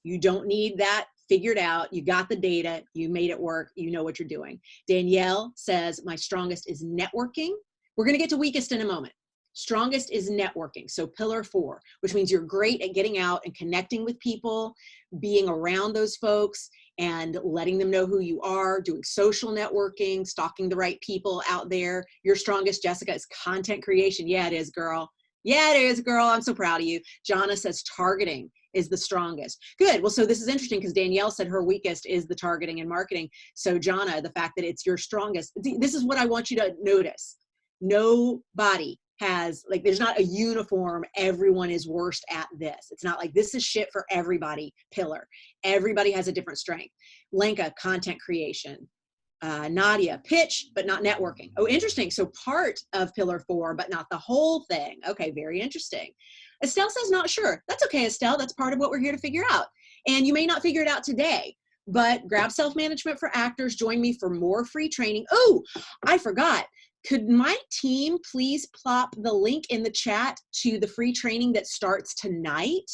You don't need that figured out. You got the data, you made it work, you know what you're doing. Danielle says, my strongest is networking. We're going to get to weakest in a moment. Strongest is networking. So pillar 4, which means you're great at getting out and connecting with people, being around those folks and letting them know who you are, doing social networking, stalking the right people out there. Your strongest, Jessica, is content creation. Yeah, it is, girl. Yeah, it is, girl. I'm so proud of you. Jana says targeting is the strongest. Good. Well, so this is interesting because Danielle said her weakest is the targeting and marketing. So Jana, the fact that it's your strongest, this is what I want you to notice. Nobody has, like, there's not a uniform, everyone is worst at this. It's not like this is shit for everybody pillar. Everybody has a different strength. Lenka, content creation. Nadia, pitch, but not networking. Oh, interesting. So part of pillar 4, but not the whole thing. Okay, very interesting. Estelle says not sure. That's okay, Estelle. That's part of what we're here to figure out. And you may not figure it out today, but grab Self-Management for Actors. Join me for more free training. Oh, I forgot. Could my team please plop the link in the chat to the free training that starts tonight?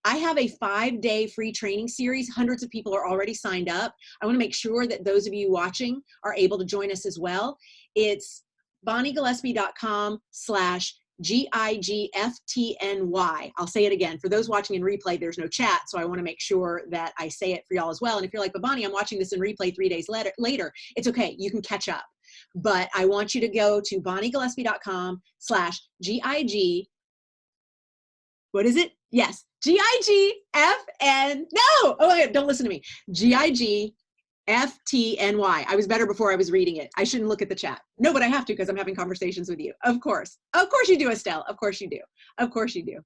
I have a 5-day free training series. Hundreds of people are already signed up. I want to make sure that those of you watching are able to join us as well. It's BonnieGillespie.com/GIGFTNY. I'll say it again. For those watching in replay, there's no chat, so I want to make sure that I say it for y'all as well. And if you're like, but Bonnie, I'm watching this in replay 3 days later, it's okay. You can catch up. But I want you to go to BonnieGillespie.com/GIG. What is it? Yes. GIGFN. No. Oh my God, don't listen to me. GIGFTNY. I was better before I was reading it. I shouldn't look at the chat. No, but I have to because I'm having conversations with you. Of course. Of course you do, Estelle. Of course you do. Of course you do.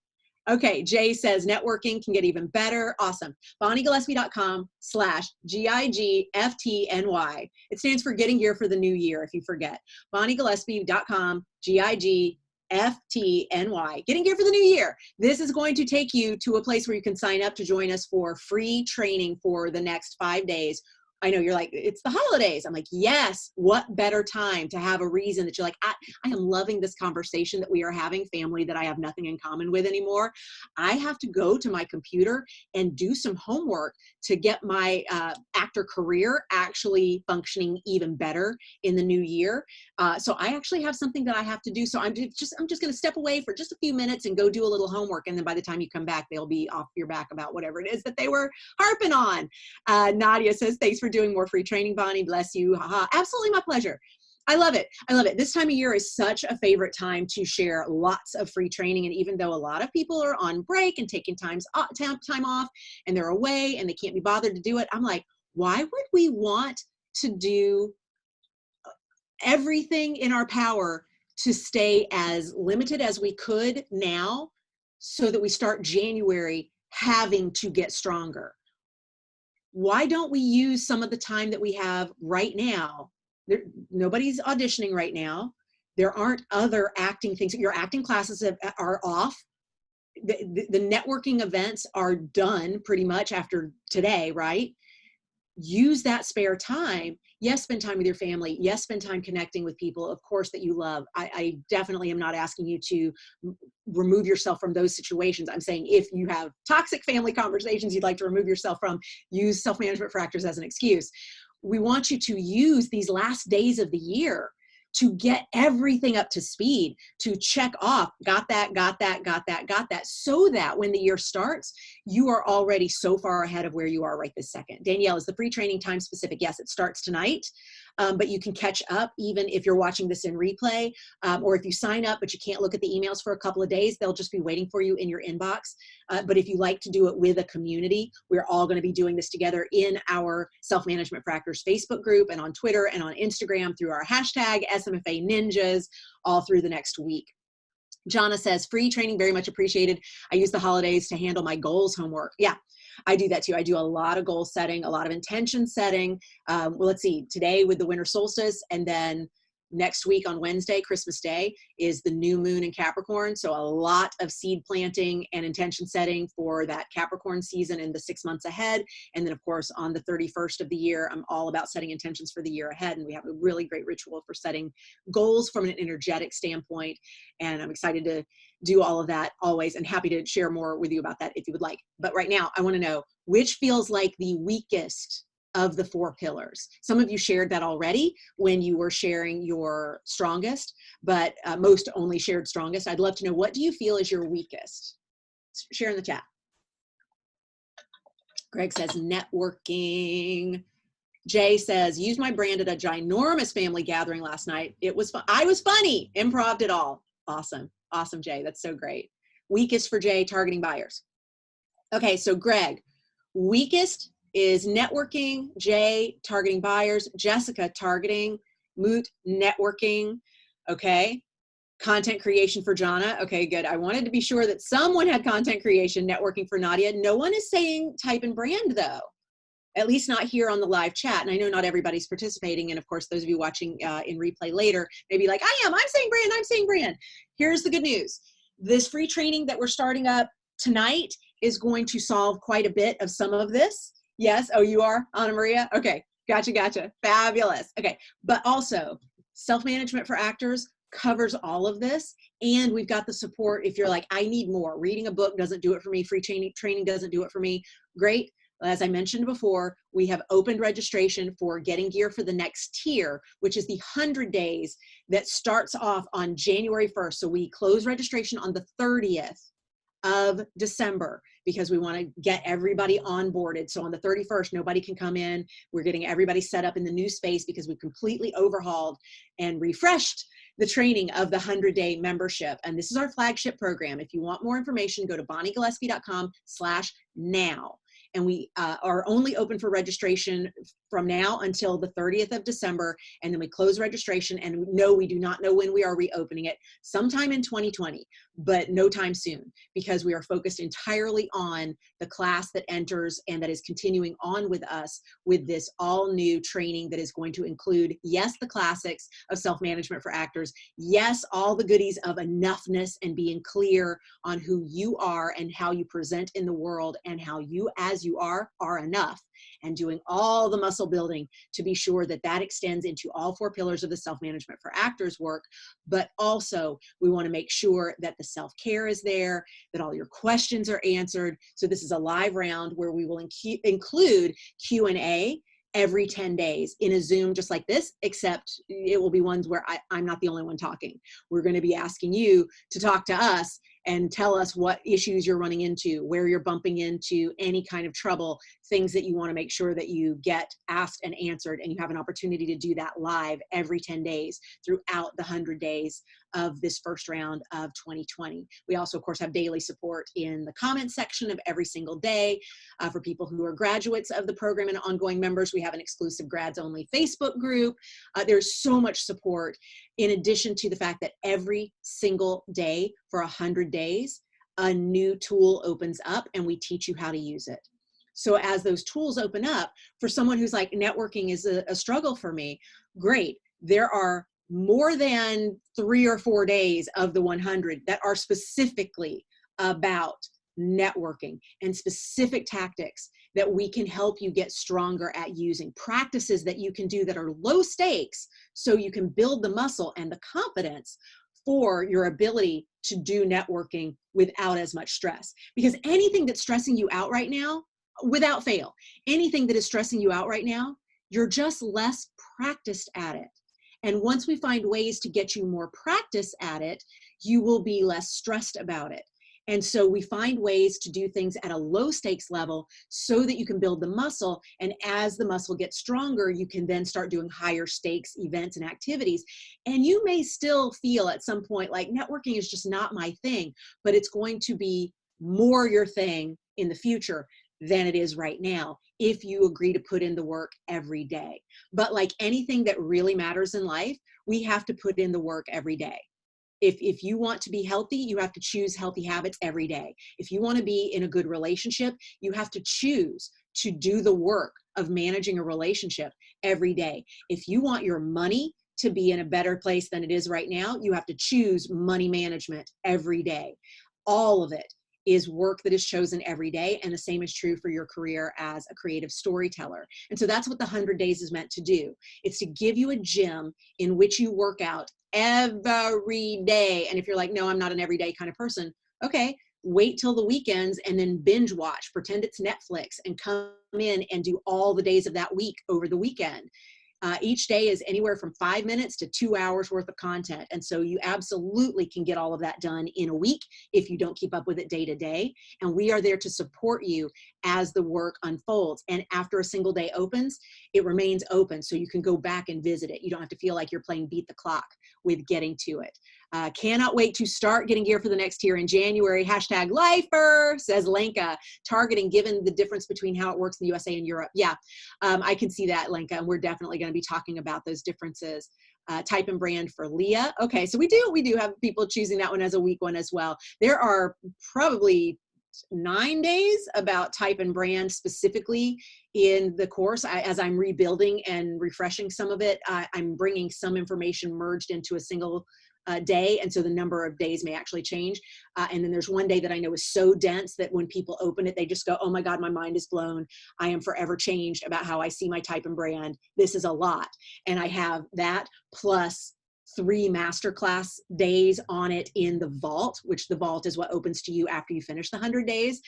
Okay, Jay says networking can get even better. Awesome. BonnieGillespie.com/GIGFTNY. It stands for Getting Gear for the New Year, if you forget. BonnieGillespie.com/GIGFTNY. Getting Gear for the New Year. This is going to take you to a place where you can sign up to join us for free training for the next 5 days. I know you're like, it's the holidays. I'm like, yes, what better time to have a reason that you're like, I am loving this conversation that we are having, family that I have nothing in common with anymore. I have to go to my computer and do some homework to get my actor career actually functioning even better in the new year. So I actually have something that I have to do. So I'm just going to step away for just a few minutes and go do a little homework. And then by the time you come back, they'll be off your back about whatever it is that they were harping on. Nadia says, thanks for doing more free training, Bonnie. Bless you. Haha. Absolutely my pleasure. I love it. I love it. This time of year is such a favorite time to share lots of free training. And even though a lot of people are on break and taking time off and they're away and they can't be bothered to do it, I'm like, why would we want to do everything in our power to stay as limited as we could now so that we start January having to get stronger? Why don't we use some of the time that we have right now? Nobody's auditioning right now. There aren't other acting things. Your acting classes are off. The networking events are done pretty much after today, right? Use that spare time. Yes, spend time with your family. Yes, spend time connecting with people, of course, that you love. I definitely am not asking you to remove yourself from those situations. I'm saying if you have toxic family conversations you'd like to remove yourself from, use self-management for actors as an excuse. We want you to use these last days of the year to get everything up to speed, to check off, got that, so that when the year starts, you are already so far ahead of where you are right this second. Danielle, is the free training time specific? Yes, it starts tonight, but you can catch up even if you're watching this in replay, or if you sign up but you can't look at the emails for a couple of days, they'll just be waiting for you in your inbox. But if you like to do it with a community, we're all going to be doing this together in our Self-Management for Actors Facebook group and on Twitter and on Instagram through our hashtag SMFA Ninjas all through the next week. Jana says, free training, very much appreciated. I use the holidays to handle my goals homework. Yeah, I do that too. I do a lot of goal setting, a lot of intention setting. Well, let's see, today with the winter solstice, and then next week on Wednesday, Christmas Day, is the new moon in Capricorn. So a lot of seed planting and intention setting for that Capricorn season in the 6 months ahead. And then of course, on the 31st of the year, I'm all about setting intentions for the year ahead. And we have a really great ritual for setting goals from an energetic standpoint. And I'm excited to do all of that always, and happy to share more with you about that if you would like. But right now, I want to know which feels like the weakest of the 4 pillars. Some of you shared that already when you were sharing your strongest, but most only shared strongest. I'd love to know, what do you feel is your weakest? Share in the chat. Greg says networking. Jay says, use my brand at a ginormous family gathering last night. It was fun. I was funny. Improv'd it all. Awesome. Awesome, Jay. That's so great. Weakest for Jay, targeting buyers. Okay, so Greg, weakest is networking, Jay, targeting buyers, Jessica, targeting, Moot, networking, okay? Content creation for Jana, okay, good. I wanted to be sure that someone had content creation, networking for Nadia. No one is saying type and brand though, at least not here on the live chat. And I know not everybody's participating. And of course, those of you watching in replay later, maybe like, I'm saying brand. Here's the good news. This free training that we're starting up tonight is going to solve quite a bit of some of this. Yes. Oh, you are, Anna Maria? Okay. Gotcha. Fabulous. Okay. But also, self-management for actors covers all of this. And we've got the support if you're like, I need more. Reading a book doesn't do it for me. Free training doesn't do it for me. Great. As I mentioned before, we have opened registration for Getting Gear for the next tier, which is the 100 days that starts off on January 1st. So we close registration on the 30th of December because we want to get everybody onboarded. So on the 31st, nobody can come in. We're getting everybody set up in the new space because we've completely overhauled and refreshed the training of the 100-day membership. And this is our flagship program. If you want more information, go to BonnieGillespie.com/now. And we are only open for registration from now until the 30th of December, and then we close registration, and no, we do not know when we are reopening it, sometime in 2020, but no time soon, because we are focused entirely on the class that enters and that is continuing on with us with this all new training that is going to include, yes, the classics of self-management for actors, yes, all the goodies of enoughness and being clear on who you are and how you present in the world and how you as you are enough, and doing all the muscle building to be sure that that extends into all 4 pillars of the self-management for actors work. But also we want to make sure that the self-care is there, that all your questions are answered. So this is a live round where we will include Q&A every 10 days in a Zoom just like this, except it will be ones where I'm not the only one talking. We're going to be asking you to talk to us and tell us what issues you're running into, where you're bumping into any kind of trouble, things that you want to make sure that you get asked and answered, and you have an opportunity to do that live every 10 days throughout the 100 days of this first round of 2020. We also, of course, have daily support in the comments section of every single day. For people who are graduates of the program and ongoing members, we have an exclusive grads only Facebook group. There's so much support, in addition to the fact that every single day for 100 days, a new tool opens up and we teach you how to use it. So as those tools open up, for someone who's like, networking is a struggle for me, great. There are more than 3 or 4 days of the 100 that are specifically about networking and specific tactics that we can help you get stronger at using, practices that you can do that are low stakes so you can build the muscle and the confidence for your ability to do networking without as much stress. Because anything that's stressing you out right now, without fail, anything that is stressing you out right now, you're just less practiced at it. And once we find ways to get you more practice at it, you will be less stressed about it. And so we find ways to do things at a low stakes level so that you can build the muscle. And as the muscle gets stronger, you can then start doing higher stakes events and activities. And you may still feel at some point like networking is just not my thing, but it's going to be more your thing in the future than it is right now, if you agree to put in the work every day. But like anything that really matters in life, we have to put in the work every day. If you want to be healthy, you have to choose healthy habits every day. If you want to be in a good relationship, you have to choose to do the work of managing a relationship every day. If you want your money to be in a better place than it is right now, you have to choose money management every day. All of it is work that is chosen every day, and the same is true for your career as a creative storyteller. And so that's what the 100 days is meant to do. It's to give you a gym in which you work out every day. And if you're like, no, I'm not an everyday kind of person, okay, wait till the weekends and then binge watch, pretend it's Netflix, and come in and do all the days of that week over the weekend. Each day is anywhere from 5 minutes to 2 hours worth of content. And so you absolutely can get all of that done in a week if you don't keep up with it day to day. And we are there to support you as the work unfolds. And after a single day opens, it remains open. So you can go back and visit it. You don't have to feel like you're playing beat the clock with getting to it. Cannot wait to start getting gear for the next year in January. Hashtag lifer, says Lenka, targeting given the difference between how it works in the USA and Europe. Yeah, I can see that, Lenka, and we're definitely going to be talking about those differences. Type and brand for Leah. Okay, so we do have people choosing that one as a week one as well. There are probably 9 days about type and brand specifically in the course. As I'm rebuilding and refreshing some of it, I'm bringing some information merged into a single day, and so the number of days may actually change. And then there's one day that I know is so dense that when people open it, they just go, oh my God, my mind is blown. I am forever changed about how I see my type and brand. This is a lot. And I have that plus 3 masterclass days on it in the vault, which the vault is what opens to you after you finish the 100 days.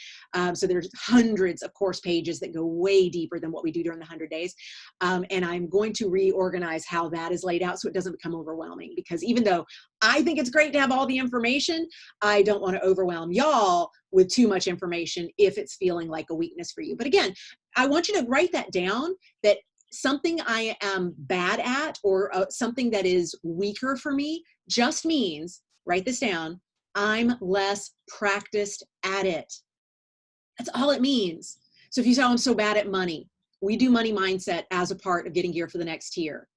So there's hundreds of course pages that go way deeper than what we do during the 100 days. And I'm going to reorganize how that is laid out so it doesn't become overwhelming, because even though I think it's great to have all the information, I don't want to overwhelm y'all with too much information if it's feeling like a weakness for you. But again, I want you to write that down, that something I am bad at or something that is weaker for me just means, write this down, I'm less practiced at it. That's all it means. So if you say, oh, I'm so bad at money, we do money mindset as a part of getting gear for the next tier.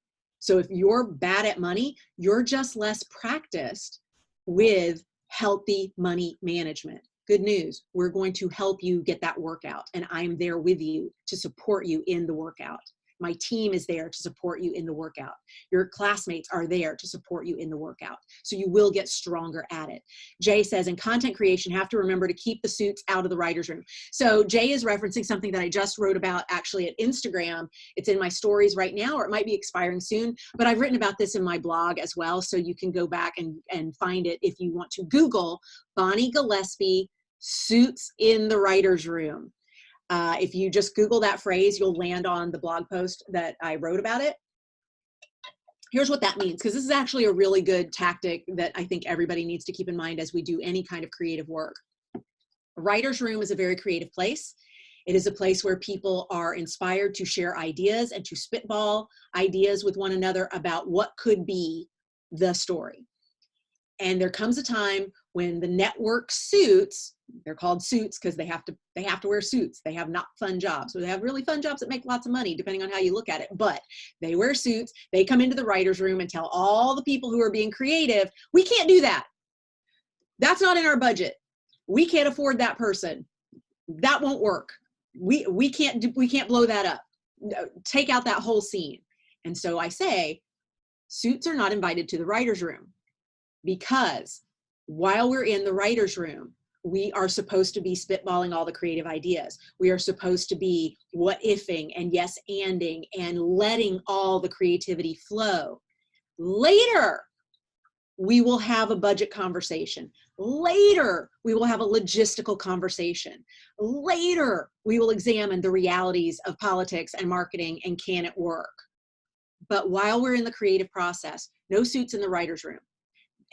So if you're bad at money, you're just less practiced with healthy money management. Good news, we're going to help you get that workout, and I'm there with you to support you in the workout. My team is there to support you in the workout. Your classmates are there to support you in the workout. So you will get stronger at it. Jay says, in content creation, have to remember to keep the suits out of the writer's room. So Jay is referencing something that I just wrote about actually at Instagram. It's in my stories right now, or it might be expiring soon, but I've written about this in my blog as well. So you can go back and find it if you want to Google Bonnie Gillespie suits in the writer's room. If you just Google that phrase, you'll land on the blog post that I wrote about it. Here's what that means, because this is actually a really good tactic that I think everybody needs to keep in mind as we do any kind of creative work. A writer's room is a very creative place. It is a place where people are inspired to share ideas and to spitball ideas with one another about what could be the story. And there comes a time when the network suits, they're called suits because they have to wear suits. They have not fun jobs. So they have really fun jobs that make lots of money, depending on how you look at it. But they wear suits. They come into the writer's room and tell all the people who are being creative, we can't do that. That's not in our budget. We can't afford that person. That won't work. We can't blow that up. Take out that whole scene. And so I say, suits are not invited to the writer's room. Because while we're in the writer's room, we are supposed to be spitballing all the creative ideas. We are supposed to be what-ifing and yes-anding and letting all the creativity flow. Later, we will have a budget conversation. Later, we will have a logistical conversation. Later, we will examine the realities of politics and marketing and can it work. But while we're in the creative process, no suits in the writer's room.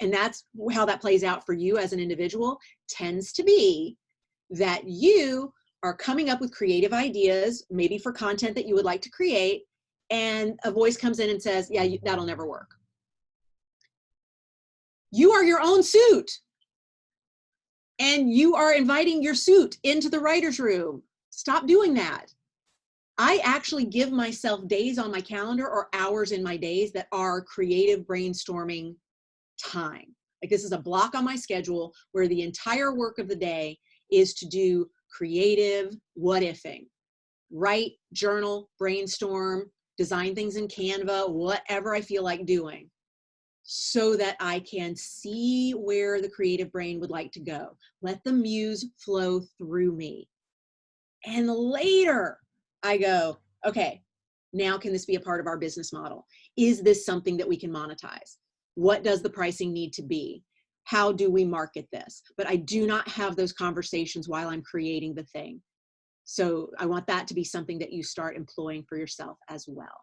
And that's how that plays out for you as an individual, tends to be that you are coming up with creative ideas, maybe for content that you would like to create, and a voice comes in and says, yeah, that'll never work. You are your own suit. And you are inviting your suit into the writer's room. Stop doing that. I actually give myself days on my calendar or hours in my days that are creative brainstorming time. Like this is a block on my schedule where the entire work of the day is to do creative what-ifing. Write, journal, brainstorm, design things in Canva, whatever I feel like doing, so that I can see where the creative brain would like to go. Let the muse flow through me. And later I go, okay, now can this be a part of our business model? Is this something that we can monetize? What does the pricing need to be? How do we market this? But I do not have those conversations while I'm creating the thing. So I want that to be something that you start employing for yourself as well.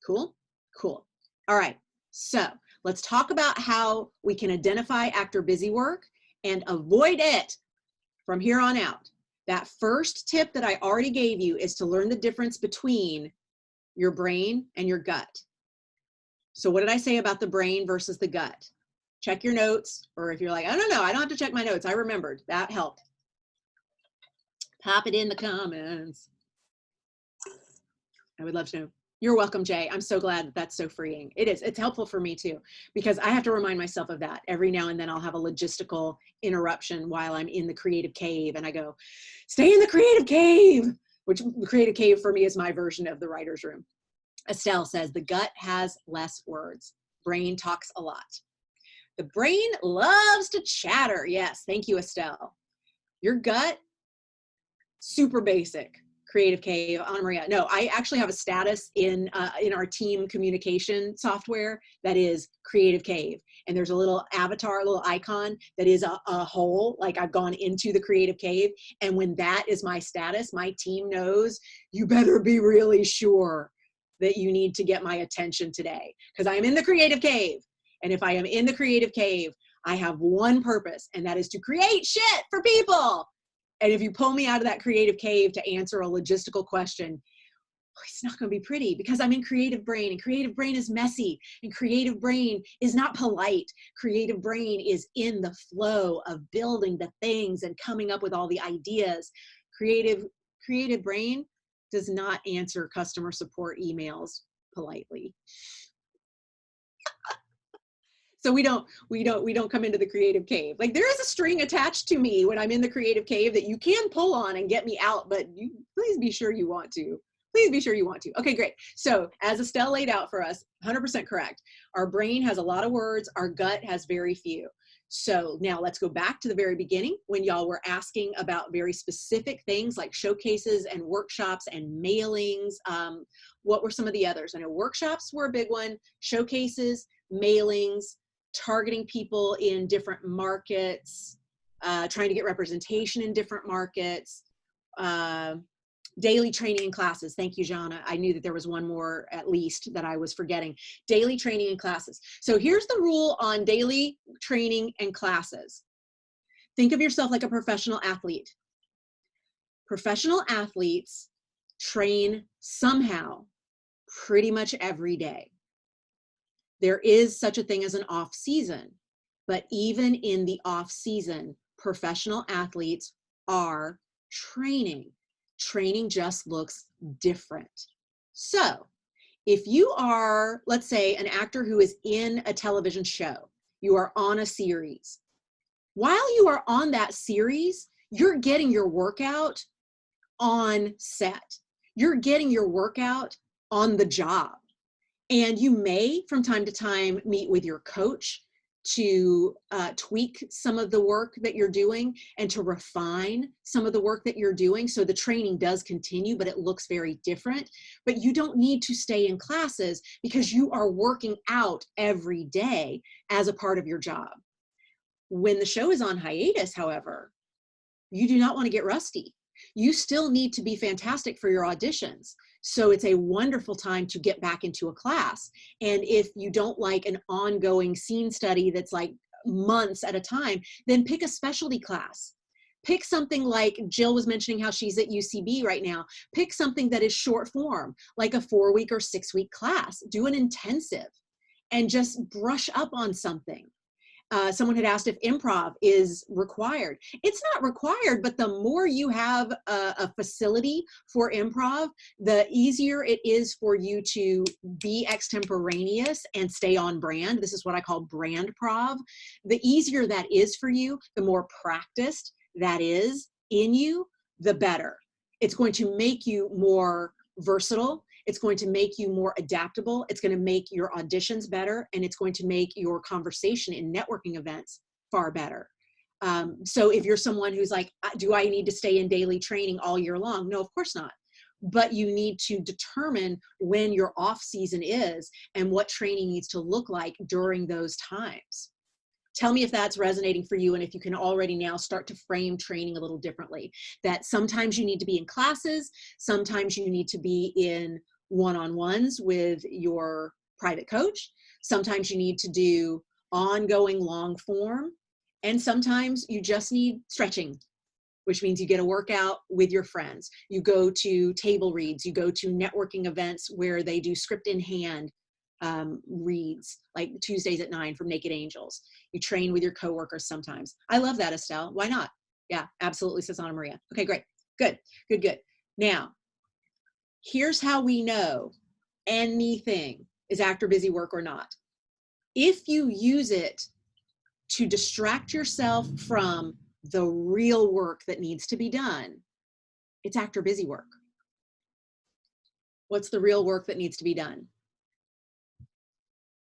Cool? Cool. All right. So let's talk about how we can identify actor busy work and avoid it from here on out. That first tip that I already gave you is to learn the difference between your brain and your gut. So what did I say about the brain versus the gut? Check your notes, or if you're like, I don't know, I don't have to check my notes. I remembered. That helped. Pop it in the comments. I would love to know. You're welcome, Jay. I'm so glad that that's so freeing. It is. It's helpful for me too, because I have to remind myself of that. Every now and then I'll have a logistical interruption while I'm in the creative cave and I go, stay in the creative cave, which the creative cave for me is my version of the writer's room. Estelle says, the gut has less words. Brain talks a lot. The brain loves to chatter. Yes, thank you, Estelle. Your gut, super basic. Creative cave, Anna Maria. No, I actually have a status in our team communication software that is creative cave. And there's a little avatar, a little icon that is a hole, like I've gone into the creative cave. And when that is my status, my team knows you better be really sure that you need to get my attention today, because I am in the creative cave. And if I am in the creative cave, I have one purpose, and that is to create shit for people. And if you pull me out of that creative cave to answer a logistical question, it's not going to be pretty, because I'm in creative brain, and creative brain is messy, and creative brain is not polite. Creative brain is in the flow of building the things and coming up with all the ideas. Creative brain does not answer customer support emails politely. So we don't come into the creative cave. Like, there is a string attached to me when I'm in the creative cave that you can pull on and get me out, but you please be sure you want to. Please be sure you want to. Okay, great. So as Estelle laid out for us, 100% correct. Our brain has a lot of words. Our gut has very few. So now let's go back to the very beginning when y'all were asking about very specific things like showcases and workshops and mailings. What were some of the others? I know workshops were a big one, showcases, mailings, targeting people in different markets, trying to get representation in different markets, daily training and classes. Thank you, Jana. I knew that there was one more at least that I was forgetting. Daily training and classes. So here's the rule on daily training and classes. Think of yourself like a professional athlete. Professional athletes train somehow pretty much every day. There is such a thing as an off season, but even in the off season, professional athletes are training. Training just looks different. So if you are, let's say, an actor who is in a television show, you are on a series. While you are on that series, you're getting your workout on set. You're getting your workout on the job. And you may, from time to time, meet with your coach to tweak some of the work that you're doing and to refine some of the work that you're doing. So the training does continue, but it looks very different. But you don't need to stay in classes because you are working out every day as a part of your job. When the show is on hiatus, however, you do not want to get rusty. You still need to be fantastic for your auditions. So it's a wonderful time to get back into a class. And if you don't like an ongoing scene study that's like months at a time, then pick a specialty class. Pick something like Jill was mentioning how she's at UCB right now. Pick something that is short form, like a 4-week or 6-week class. Do an intensive and just brush up on something. Someone had asked if improv is required. It's not required, but the more you have a facility for improv, the easier it is for you to be extemporaneous and stay on brand. This is what I call brand prov. The easier that is for you, the more practiced that is in you, the better. It's going to make you more versatile. It's going to make you more adaptable. It's going to make your auditions better, and it's going to make your conversation in networking events far better. So if you're someone who's like, do I need to stay in daily training all year long? No, of course not. But you need to determine when your off season is and what training needs to look like during those times. Tell me if that's resonating for you and if you can already now start to frame training a little differently. That sometimes you need to be in classes, sometimes you need to be in one-on-ones with your private coach, sometimes you need to do ongoing long form, and sometimes you just need stretching, which means you get a workout with your friends. You go to table reads, you go to networking events where they do script in hand reads, like Tuesdays at 9 from Naked Angels. You train with your coworkers sometimes. I love that, Estelle. Why not? Yeah, absolutely, says Anna Maria. Okay, great. Good. Now, here's how we know anything is actor busy work or not. If you use it to distract yourself from the real work that needs to be done, it's actor busy work. What's the real work that needs to be done?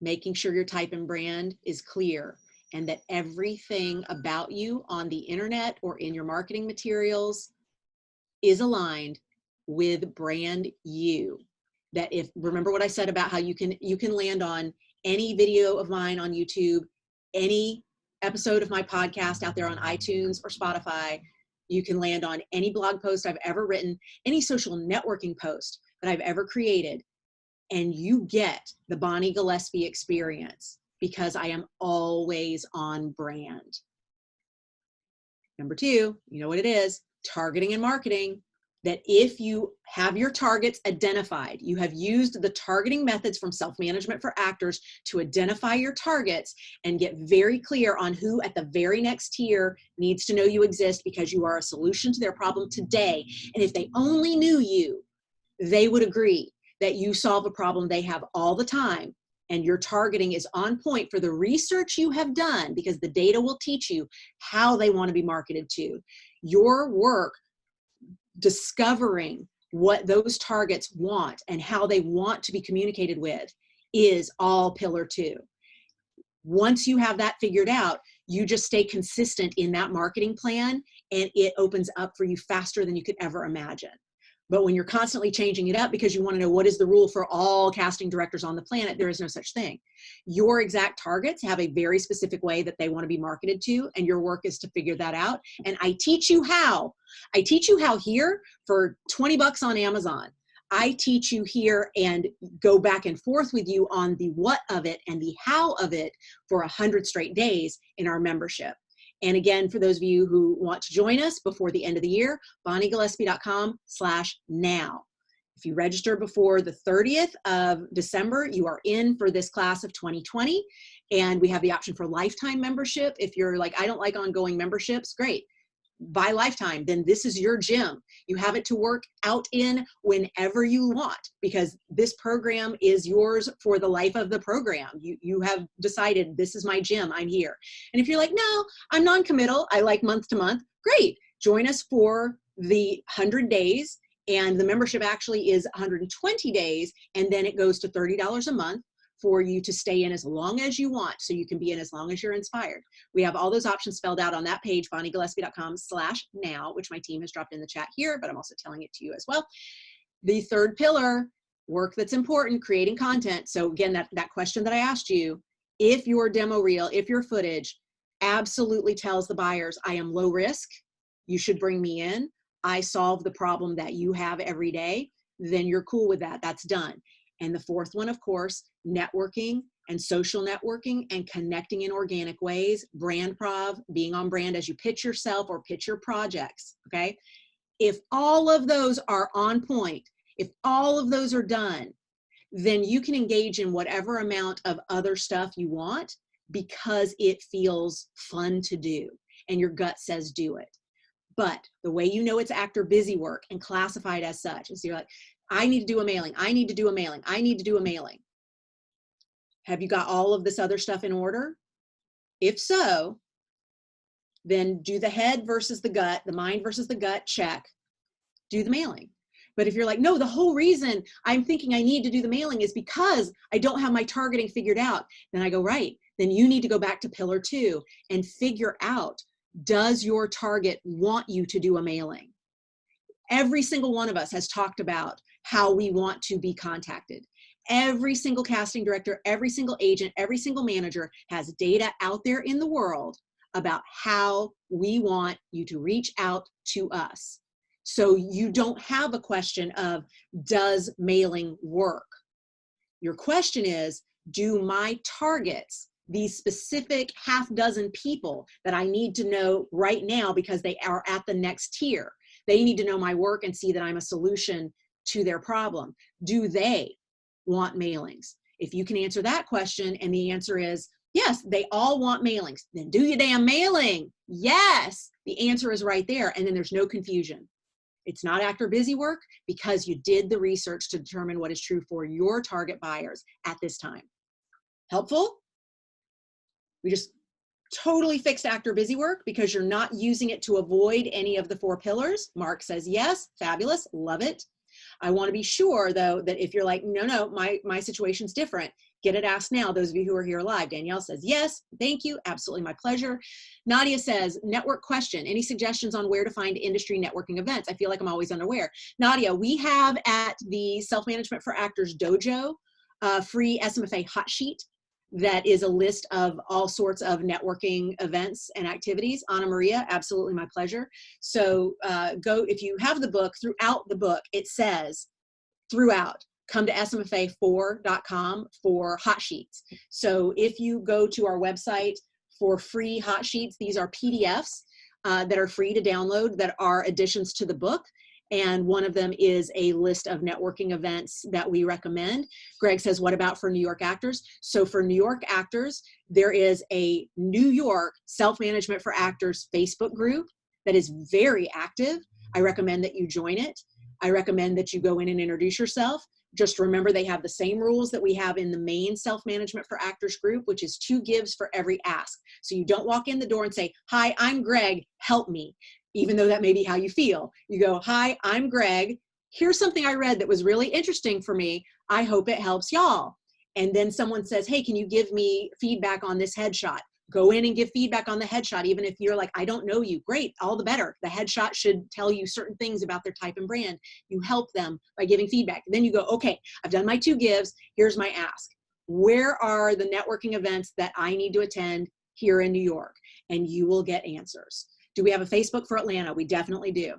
Making sure your type and brand is clear and that everything about you on the internet or in your marketing materials is aligned with brand you. That if, remember what I said about how you can land on any video of mine on YouTube, any episode of my podcast out there on iTunes or Spotify, you can land on any blog post I've ever written, any social networking post that I've ever created, and you get the Bonnie Gillespie experience because I am always on brand. Number 2, you know what it is, targeting and marketing. That if you have your targets identified, you have used the targeting methods from Self-Management for Actors to identify your targets and get very clear on who at the very next tier needs to know you exist because you are a solution to their problem today. And if they only knew you they would agree that you solve a problem they have all the time, and your targeting is on point for the research you have done, because the data will teach you how they want to be marketed to. Your work discovering what those targets want and how they want to be communicated with is all pillar 2. Once you have that figured out, you just stay consistent in that marketing plan, and it opens up for you faster than you could ever imagine. But when you're constantly changing it up because you want to know what is the rule for all casting directors on the planet, there is no such thing. Your exact targets have a very specific way that they want to be marketed to, and your work is to figure that out. And I teach you how. I teach you how here for $20 on Amazon. I teach you here and go back and forth with you on the what of it and the how of it for 100 straight days in our membership. And again, for those of you who want to join us before the end of the year, BonnieGillespie.com/now. If you register before the 30th of December, you are in for this class of 2020. And we have the option for lifetime membership. If you're like, I don't like ongoing memberships, great. By lifetime, then this is your gym. You have it to work out in whenever you want, because this program is yours for the life of the program. You have decided, this is my gym, I'm here. And if you're like, no, I'm non-committal, I like month to month, great. Join us for the 100 days, and the membership actually is 120 days, and then it goes to $30 a month for you to stay in as long as you want, so you can be in as long as you're inspired. We have all those options spelled out on that page, BonnieGillespie.com/now, which my team has dropped in the chat here, but I'm also telling it to you as well. The third pillar, work that's important, creating content. So again, that question that I asked you, if your demo reel, if your footage absolutely tells the buyers, I am low risk, you should bring me in, I solve the problem that you have every day, then you're cool with that, that's done. And the fourth one, of course, networking and social networking and connecting in organic ways, brand prov, being on brand as you pitch yourself or pitch your projects, okay? If all of those are on point, if all of those are done, then you can engage in whatever amount of other stuff you want, because it feels fun to do and your gut says do it. But the way you know it's actor busy work and classified as such is you're like, I need to do a mailing, I need to do a mailing, I need to do a mailing. Have you got all of this other stuff in order? If so, then do the head versus the gut, the mind versus the gut, check, do the mailing. But if you're like, no, the whole reason I'm thinking I need to do the mailing is because I don't have my targeting figured out, then I go, right, then you need to go back to pillar 2 and figure out, does your target want you to do a mailing? Every single one of us has talked about how we want to be contacted. Every single casting director, every single agent, every single manager has data out there in the world about how we want you to reach out to us. So you don't have a question of, does mailing work? Your question is, do my targets, these specific half dozen people that I need to know right now because they are at the next tier, they need to know my work and see that I'm a solution to their problem. Do they want mailings? If you can answer that question and the answer is, yes, they all want mailings, then do your damn mailing. Yes, the answer is right there. And then there's no confusion. It's not actor busy work because you did the research to determine what is true for your target buyers at this time. Helpful? We just totally fixed actor busy work because you're not using it to avoid any of the 4 pillars. Mark says yes, fabulous, love it. I want to be sure though that if you're like, no, my situation's different, get it asked now, those of you who are here live. Danielle says yes, thank you, absolutely my pleasure. Nadia says, network question, any suggestions on where to find industry networking events? I feel like I'm always unaware. Nadia, we have at the Self-Management for Actors Dojo, free SMFA hot sheet that is a list of all sorts of networking events and activities. Anna Maria, absolutely my pleasure. So go, if you have the book, throughout the book, it says, throughout, come to smfa4.com for hot sheets. So if you go to our website for free hot sheets, these are PDFs that are free to download that are additions to the book. And one of them is a list of networking events that we recommend. Greg says, what about for New York actors? So for New York actors, there is a New York Self-Management for Actors Facebook group that is very active. I recommend that you join it. I recommend that you go in and introduce yourself. Just remember they have the same rules that we have in the main Self-Management for Actors group, which is 2 gives for every ask. So you don't walk in the door and say, hi, I'm Greg, help me, even though that may be how you feel. You go, hi, I'm Greg. Here's something I read that was really interesting for me. I hope it helps y'all. And then someone says, hey, can you give me feedback on this headshot? Go in and give feedback on the headshot, even if you're like, I don't know you. Great, all the better. The headshot should tell you certain things about their type and brand. You help them by giving feedback. Then you go, okay, I've done my 2 gives. Here's my ask. Where are the networking events that I need to attend here in New York? And you will get answers. Do we have a Facebook for Atlanta? We definitely do.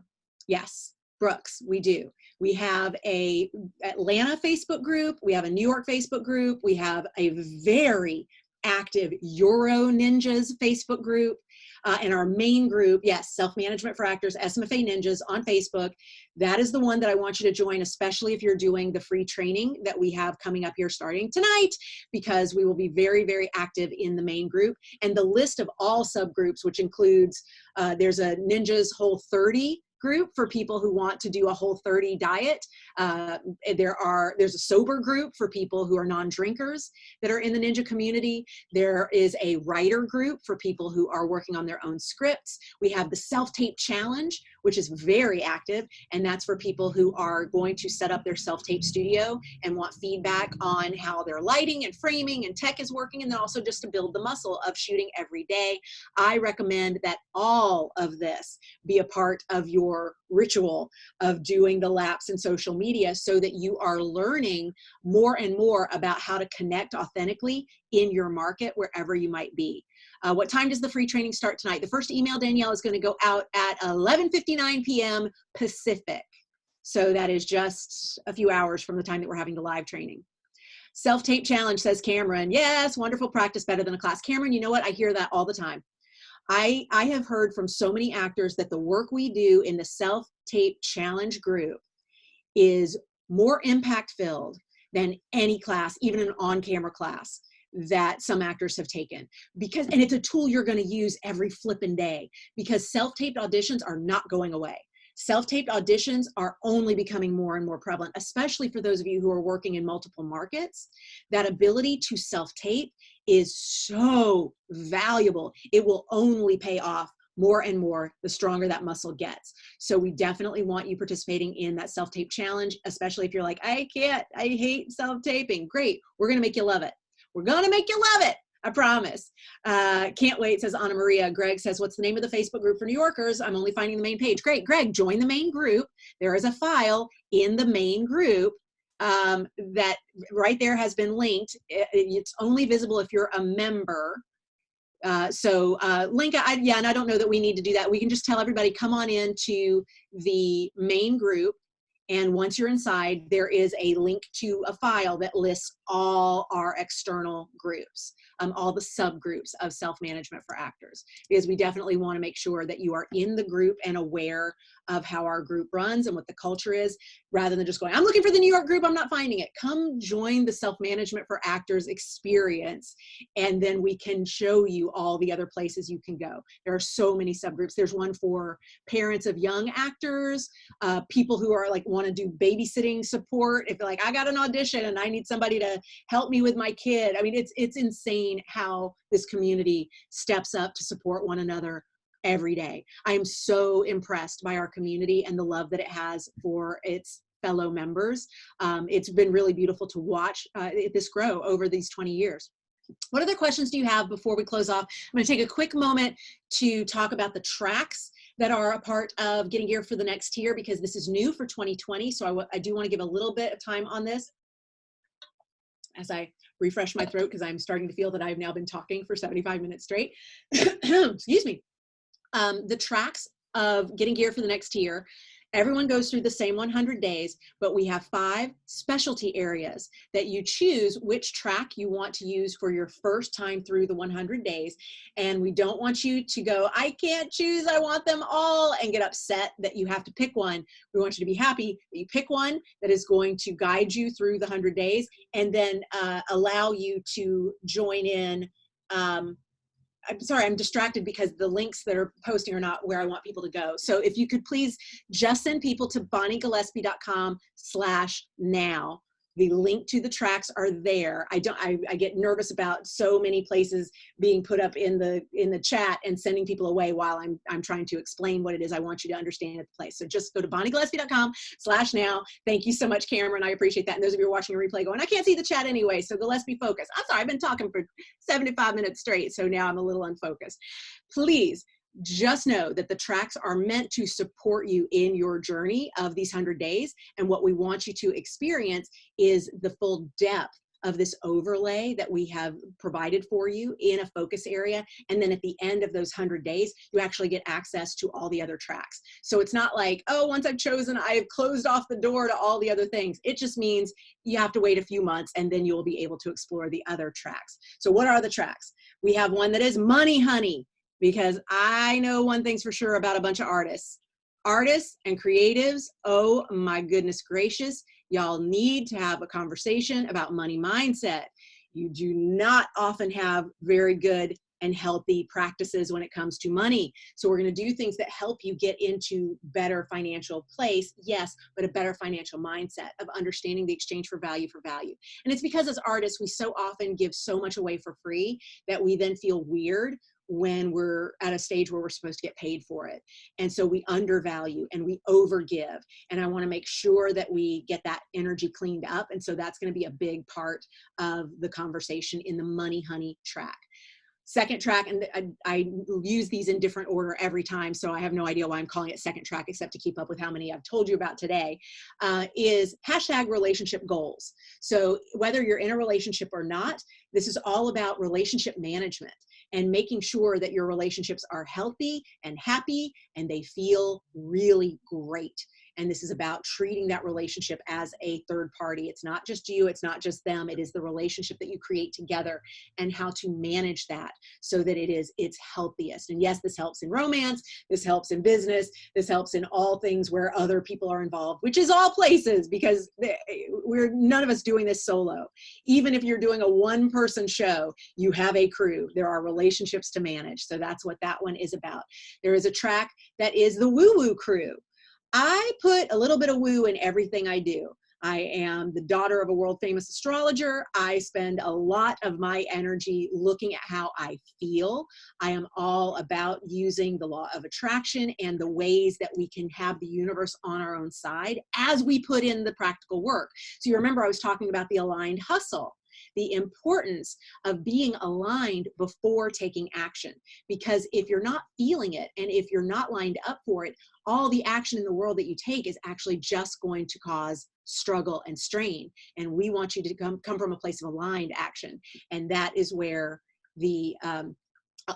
Yes. Brooks, we do. We have a Atlanta Facebook group. We have a New York Facebook group. We have a very active Euro Ninjas Facebook group. And our main group, yes, Self-Management for Actors, SMFA Ninjas on Facebook. That is the one that I want you to join, especially if you're doing the free training that we have coming up here starting tonight, because we will be very, very active in the main group. And the list of all subgroups, which includes, there's a Ninjas Whole 30 group for people who want to do a Whole 30 diet. There's a sober group for people who are non-drinkers that are in the ninja community. There is a writer group for people who are working on their own scripts. We have the self-tape challenge, which is very active, and that's for people who are going to set up their self-tape studio and want feedback on how their lighting and framing and tech is working, and then also just to build the muscle of shooting every day. I recommend that all of this be a part of your ritual of doing the laps in social media, so that you are learning more and more about how to connect authentically in your market wherever you might be. What time does the free training start tonight? The first email, Danielle, is going to go out at 11:59 p.m. Pacific. So that is just a few hours from the time that we're having the live training. Self-tape challenge, says Cameron. Yes, wonderful practice, better than a class. Cameron, you know what? I hear that all the time. I have heard from so many actors that the work we do in the self-tape challenge group is more impact-filled than any class, even an on-camera class that some actors have taken. And it's a tool you're going to use every flipping day, because self-taped auditions are not going away. Self-taped auditions are only becoming more and more prevalent, especially for those of you who are working in multiple markets. That ability to self-tape is so valuable. It will only pay off more and more the stronger that muscle gets. So we definitely want you participating in that self-tape challenge, especially if you're like, I hate self-taping. Great, we're gonna make you love it. We're gonna make you love it. I promise. Can't wait, says Anna Maria. Greg says, what's the name of the Facebook group for New Yorkers? I'm only finding the main page. Great, Greg, join the main group. There is a file in the main group that right there has been linked. It's only visible if you're a member. Link, and I don't know that we need to do that. We can just tell everybody, come on into the main group. And once you're inside, there is a link to a file that lists all our external groups, all the subgroups of Self-Management for Actors, because we definitely want to make sure that you are in the group and aware of how our group runs and what the culture is, rather than just going, I'm looking for the New York group, I'm not finding it. Come join the Self-Management for Actors experience, and then we can show you all the other places you can go. There are so many subgroups. There's one for parents of young actors, people who are like, want to do babysitting support. If like, I got an audition and I need somebody to help me with my kid. I mean, it's insane how this community steps up to support one another every day. I am so impressed by our community and the love that it has for its fellow members. It's been really beautiful to watch this grow over these 20 years. What other questions do you have before we close off? I'm going to take a quick moment to talk about the tracks that are a part of Getting Geared for the Next Year, because this is new for 2020. So I do want to give a little bit of time on this as I refresh my throat, because I'm starting to feel that I've now been talking for 75 minutes straight. Excuse me. The tracks of Getting Geared for the Next Year, everyone goes through the same 100 days, but we have 5 specialty areas that you choose which track you want to use for your first time through the 100 days. And we don't want you to go, I can't choose, I want them all, and get upset that you have to pick one. We want you to be happy that you pick one that is going to guide you through the 100 days, and then allow you to join in I'm sorry, I'm distracted because the links that are posting are not where I want people to go. So if you could please just send people to bonniegillespie.com/now. The link to the tracks are there. I get nervous about so many places being put up in the chat and sending people away while I'm trying to explain what it is I want you to understand at the place. So just go to bonniegillespie.com/now. Thank you so much, Cameron. I appreciate that. And those of you who are watching a replay going, I can't see the chat anyway. So Gillespie, focus. I'm sorry, I've been talking for 75 minutes straight. So now I'm a little unfocused. Please just know that the tracks are meant to support you in your journey of these 100 days. And what we want you to experience is the full depth of this overlay that we have provided for you in a focus area. And then at the end of those 100 days, you actually get access to all the other tracks. So it's not like, oh, once I've chosen, I've closed off the door to all the other things. It just means you have to wait a few months and then you'll be able to explore the other tracks. So what are the tracks? We have one that is Money Honey, because I know one thing's for sure about a bunch of artists. Artists and creatives, oh my goodness gracious, y'all need to have a conversation about money mindset. You do not often have very good and healthy practices when it comes to money. So we're going to do things that help you get into better financial place, yes, but a better financial mindset of understanding the exchange for value. And it's because as artists, we so often give so much away for free that we then feel weird when we're at a stage where we're supposed to get paid for it. And so we undervalue and we overgive. And I want to make sure that we get that energy cleaned up. And so that's going to be a big part of the conversation in the Money Honey track. Second track, and I use these in different order every time, so I have no idea why I'm calling it second track except to keep up with how many I've told you about today, is #relationship goals. So whether you're in a relationship or not, this is all about relationship management and making sure that your relationships are healthy and happy and they feel really great. And this is about treating that relationship as a third party. It's not just you, it's not just them, it is the relationship that you create together and how to manage that so that it is its healthiest. And yes, this helps in romance, this helps in business, this helps in all things where other people are involved, which is all places, because we're none of us doing this solo. Even if you're doing a one-person show, you have a crew. There are relationships to manage. So that's what that one is about. There is a track that is the woo-woo crew. I put a little bit of woo in everything I do. I am the daughter of a world famous astrologer. I spend a lot of my energy looking at how I feel. I am all about using the law of attraction and the ways that we can have the universe on our own side as we put in the practical work. So you remember I was talking about the aligned hustle. The importance of being aligned before taking action. Because if you're not feeling it and if you're not lined up for it, all the action in the world that you take is actually just going to cause struggle and strain. And we want you to come from a place of aligned action. And that is where the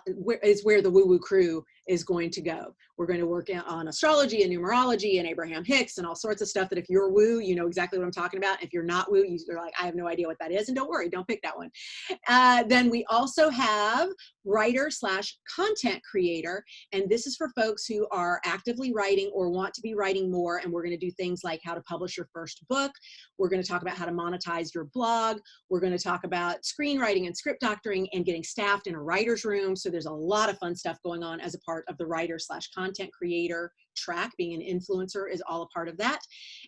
woo-woo crew is going to go. We're going to work on astrology and numerology and Abraham Hicks and all sorts of stuff that if you're woo, you know exactly what I'm talking about. If you're not woo, you're like, I have no idea what that is. And don't worry, don't pick that one. Then we also have writer/content creator. And this is for folks who are actively writing or want to be writing more. And we're going to do things like how to publish your first book. We're going to talk about how to monetize your blog. We're going to talk about screenwriting and script doctoring and getting staffed in a writer's room. So there's a lot of fun stuff going on as a part of the writer/content creator track. Being an influencer is all a part of that.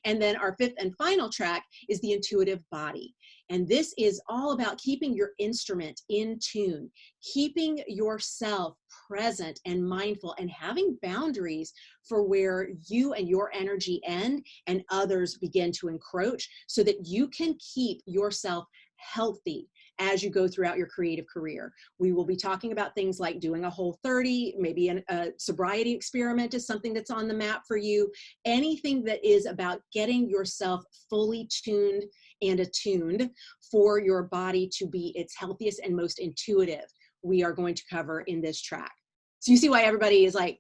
And then our fifth and final track is the intuitive body. And this is all about keeping your instrument in tune, keeping yourself present and mindful, and having boundaries for where you and your energy end and others begin to encroach so that you can keep yourself healthy as you go throughout your creative career. We will be talking about things like doing a Whole30, maybe a sobriety experiment is something that's on the map for you. Anything that is about getting yourself fully tuned and attuned for your body to be its healthiest and most intuitive, we are going to cover in this track. So you see why everybody is like,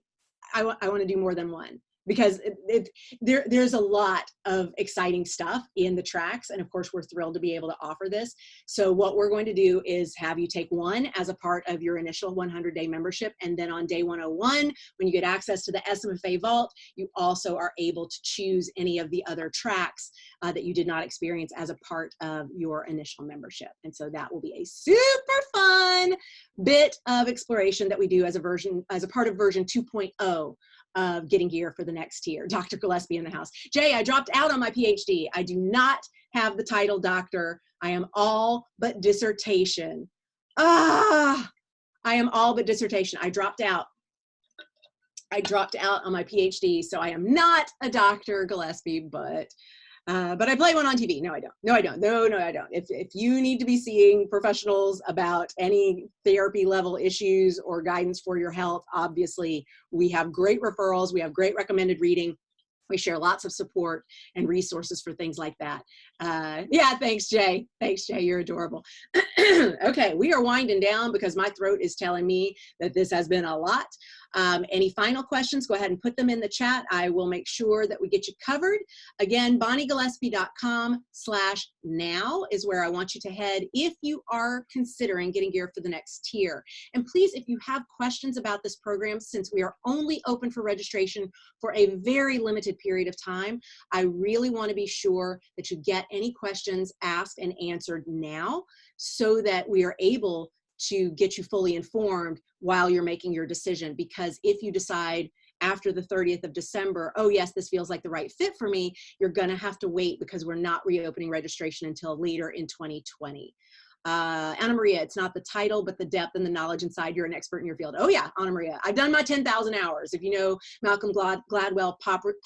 I want to do more than one. because there's a lot of exciting stuff in the tracks. And of course, we're thrilled to be able to offer this. So what we're going to do is have you take one as a part of your initial 100-day membership. And then on day 101, when you get access to the SMFA Vault, you also are able to choose any of the other tracks that you did not experience as a part of your initial membership. And so that will be a super fun bit of exploration that we do as a part of version 2.0 of Getting Gear for the Next Tier. Dr. Gillespie in the house. Jay, I dropped out on my PhD. I do not have the title doctor. I am all but dissertation. I am all but dissertation. I dropped out. I dropped out on my PhD, so I am not a Dr. Gillespie, but I play one on TV. No, I don't. No, I don't. No, I don't. If you need to be seeing professionals about any therapy level issues or guidance for your health, obviously we have great referrals. We have great recommended reading. We share lots of support and resources for things like that. Yeah, thanks, Jay. Thanks, Jay. You're adorable. Okay, we are winding down because my throat is telling me that this has been a lot. Any final questions, go ahead and put them in the chat. I will make sure that we get you covered. Again, BonnieGillespie.com/now is where I want you to head if you are considering Getting Gear for the Next Tier. And please, if you have questions about this program, since we are only open for registration for a very limited period of time, I really want to be sure that you get any questions asked and answered now so that we are able to get you fully informed while you're making your decision. Because if you decide after the 30th of December, oh yes, this feels like the right fit for me, you're gonna have to wait because we're not reopening registration until later in 2020. Anna Maria, it's not the title, but the depth and the knowledge inside. You're an expert in your field. Oh yeah, Anna Maria, I've done my 10,000 hours. If you know, Malcolm Gladwell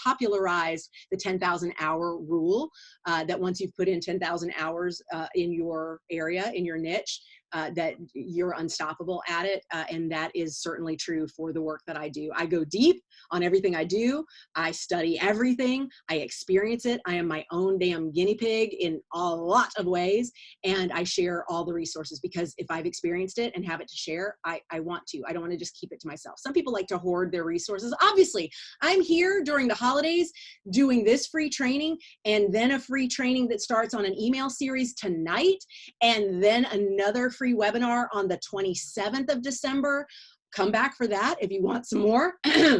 popularized the 10,000 hour rule, that once you've put in 10,000 hours in your area, in your niche, that you're unstoppable at it. And that is certainly true for the work that I do. I go deep on everything I do. I study everything. I experience it. I am my own damn guinea pig in a lot of ways. And I share all the resources because if I've experienced it and have it to share, I want to. I don't want to just keep it to myself. Some people like to hoard their resources. Obviously, I'm here during the holidays doing this free training and then a free training that starts on an email series tonight and then another free webinar on the 27th of December. Come back for that if you want some more.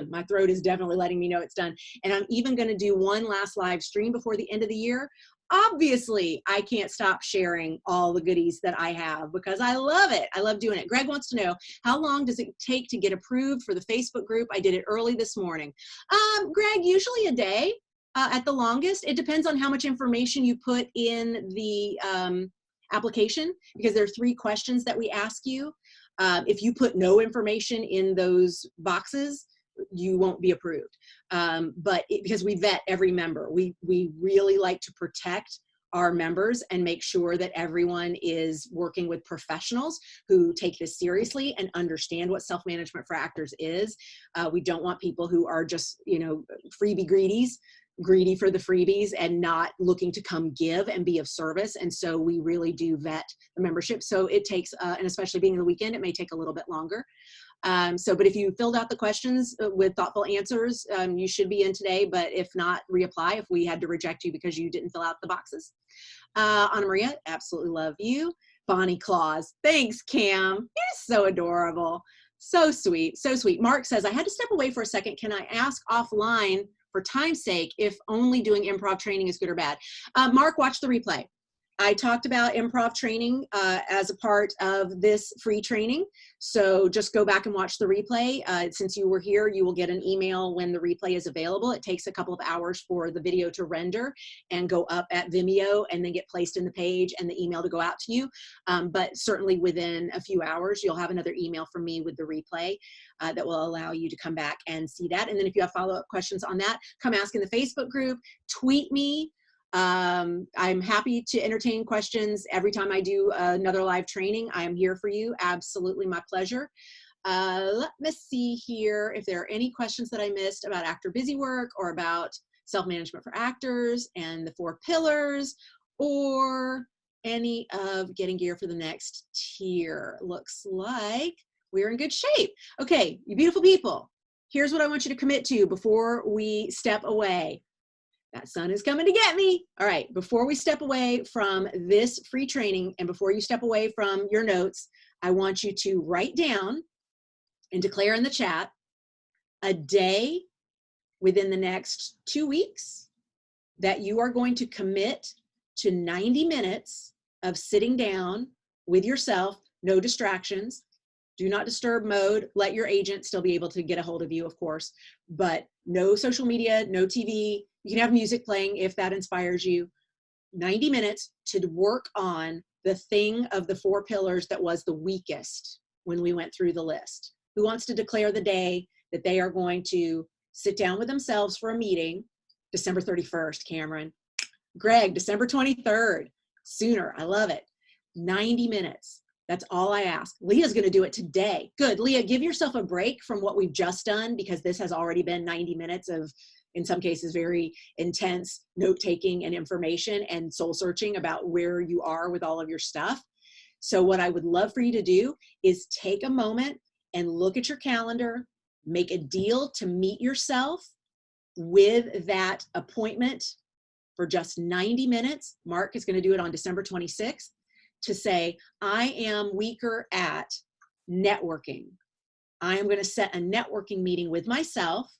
My throat is definitely letting me know it's done. And I'm even going to do one last live stream before the end of the year. Obviously, I can't stop sharing all the goodies that I have because I love it. I love doing it. Greg wants to know, how long does it take to get approved for the Facebook group? I did it early this morning. Greg, usually a day at the longest. It depends on how much information you put in the application, because there are 3 questions that we ask you. If you put no information in those boxes, you won't be approved. Because we vet every member, we really like to protect our members and make sure that everyone is working with professionals who take this seriously and understand what self-management for actors is. We don't want people who are just, freebie greedy for the freebies and not looking to come give and be of service. And so we really do vet the membership. So it takes, and especially being the weekend, it may take a little bit longer. But if you filled out the questions with thoughtful answers, you should be in today, but if not, reapply if we had to reject you because you didn't fill out the boxes. Anna Maria, absolutely love you. Bonnie Claus, thanks, Cam. You're so adorable. So sweet, so sweet. Mark says, I had to step away for a second. Can I ask offline for time's sake if only doing improv training is good or bad? Mark, watch the replay. I talked about improv training as a part of this free training. So just go back and watch the replay. Since you were here, you will get an email when the replay is available. It takes a couple of hours for the video to render and go up at Vimeo and then get placed in the page and the email to go out to you. But certainly within a few hours, you'll have another email from me with the replay that will allow you to come back and see that. And then if you have follow-up questions on that, come ask in the Facebook group, tweet me. I'm happy to entertain questions every time I do another live training. I am here for you. Absolutely my pleasure. Let me see here if there are any questions that I missed about actor busy work or about self-management for actors and the 4 pillars or any of Getting Gear for the Next Tier. Looks like we're in good shape. Okay, you beautiful people. here's what I want you to commit to before we step away. That sun is coming to get me. All right, before we step away from this free training and before you step away from your notes, I want you to write down and declare in the chat a day within the next 2 weeks that you are going to commit to 90 minutes of sitting down with yourself, no distractions, do not disturb mode, let your agent still be able to get a hold of you, of course, but no social media, no TV. You can have music playing if that inspires you. 90 minutes to work on the thing of the 4 pillars that was the weakest when we went through the list. Who wants to declare the day that they are going to sit down with themselves for a meeting? December 31st, Cameron. Greg, December 23rd. Sooner, I love it. 90 minutes. That's all I ask. Leah's going to do it today. Good. Leah, give yourself a break from what we've just done because this has already been 90 minutes of, in some cases, very intense note-taking and information and soul-searching about where you are with all of your stuff. So what I would love for you to do is take a moment and look at your calendar, make a deal to meet yourself with that appointment for just 90 minutes. Mark is going to do it on December 26th. To say, I am weaker at networking. I am going to set a networking meeting with myself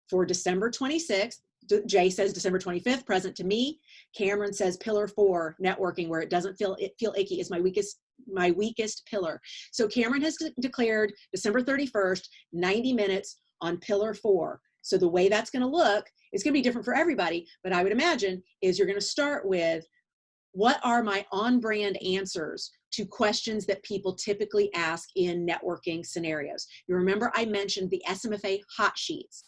for December 26th. Jay says December 25th, present to me. Cameron says pillar 4, networking, where it doesn't feel icky, is my weakest pillar. So Cameron has declared December 31st, 90 minutes on pillar 4. So the way that's going to look, it's going to be different for everybody, but I would imagine is you're going to start with, what are my on-brand answers to questions that people typically ask in networking scenarios? You remember I mentioned the SMFA hot sheets.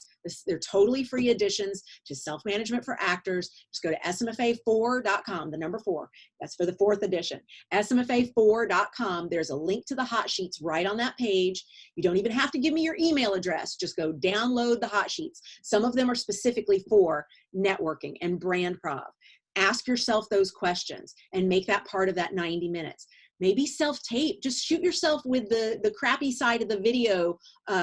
They're totally free additions to self-management for actors. Just go to smfa4.com, the number 4. That's for the 4th edition. smfa4.com. There's a link to the hot sheets right on that page. You don't even have to give me your email address. Just go download the hot sheets. Some of them are specifically for networking and brand prov. Ask yourself those questions and make that part of that 90 minutes. Maybe self-tape, just shoot yourself with the crappy side of the video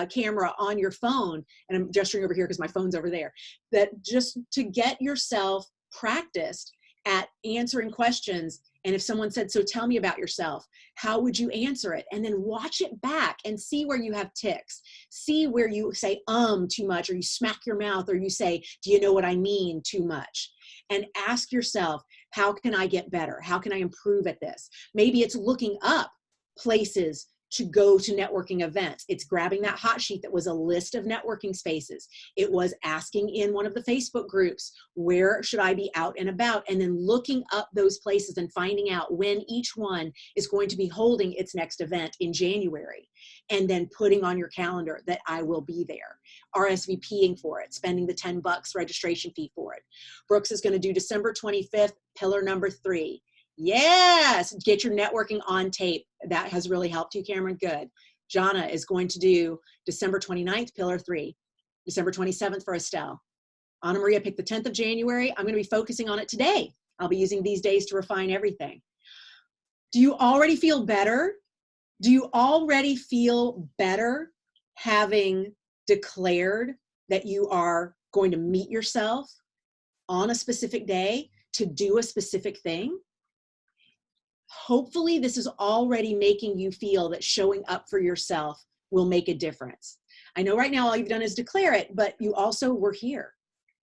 camera on your phone. And I'm gesturing over here because my phone's over there. That just to get yourself practiced at answering questions. And if someone said, so tell me about yourself, how would you answer it? And then watch it back and see where you have tics. See where you say too much, or you smack your mouth, or you say, do you know what I mean too much? And ask yourself, how can I get better? How can I improve at this? Maybe it's looking up places to go to networking events. It's grabbing that hot sheet that was a list of networking spaces. It was asking in one of the Facebook groups, where should I be out and about? And then looking up those places and finding out when each one is going to be holding its next event in January. And then putting on your calendar that I will be there. RSVPing for it, spending the $10 registration fee for it. Brooks is going to do December 25th, pillar number 3. Yes, get your networking on tape. That has really helped you, Cameron. Good. Jana is going to do December 29th, pillar 3. December 27th for Estelle. Anna Maria picked the 10th of January. I'm going to be focusing on it today. I'll be using these days to refine everything. Do you already feel better? Do you already feel better having declared that you are going to meet yourself on a specific day to do a specific thing? Hopefully this is already making you feel that showing up for yourself will make a difference. I know right now all you've done is declare it, but you also were here.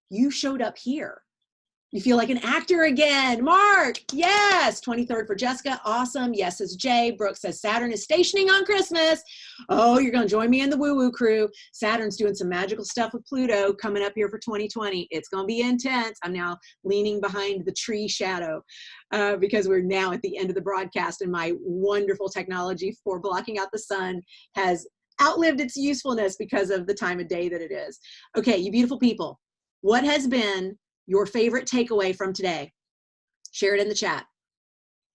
You showed up here. You feel like an actor again. Mark, yes. 23rd for Jessica. Awesome. Yes, says Jay. Brooks says Saturn is stationing on Christmas. Oh, you're going to join me in the woo-woo crew. Saturn's doing some magical stuff with Pluto coming up here for 2020. It's going to be intense. I'm now leaning behind the tree shadow because we're now at the end of the broadcast and my wonderful technology for blocking out the sun has outlived its usefulness because of the time of day that it is. Okay, you beautiful people. What has been your favorite takeaway from today? Share it in the chat.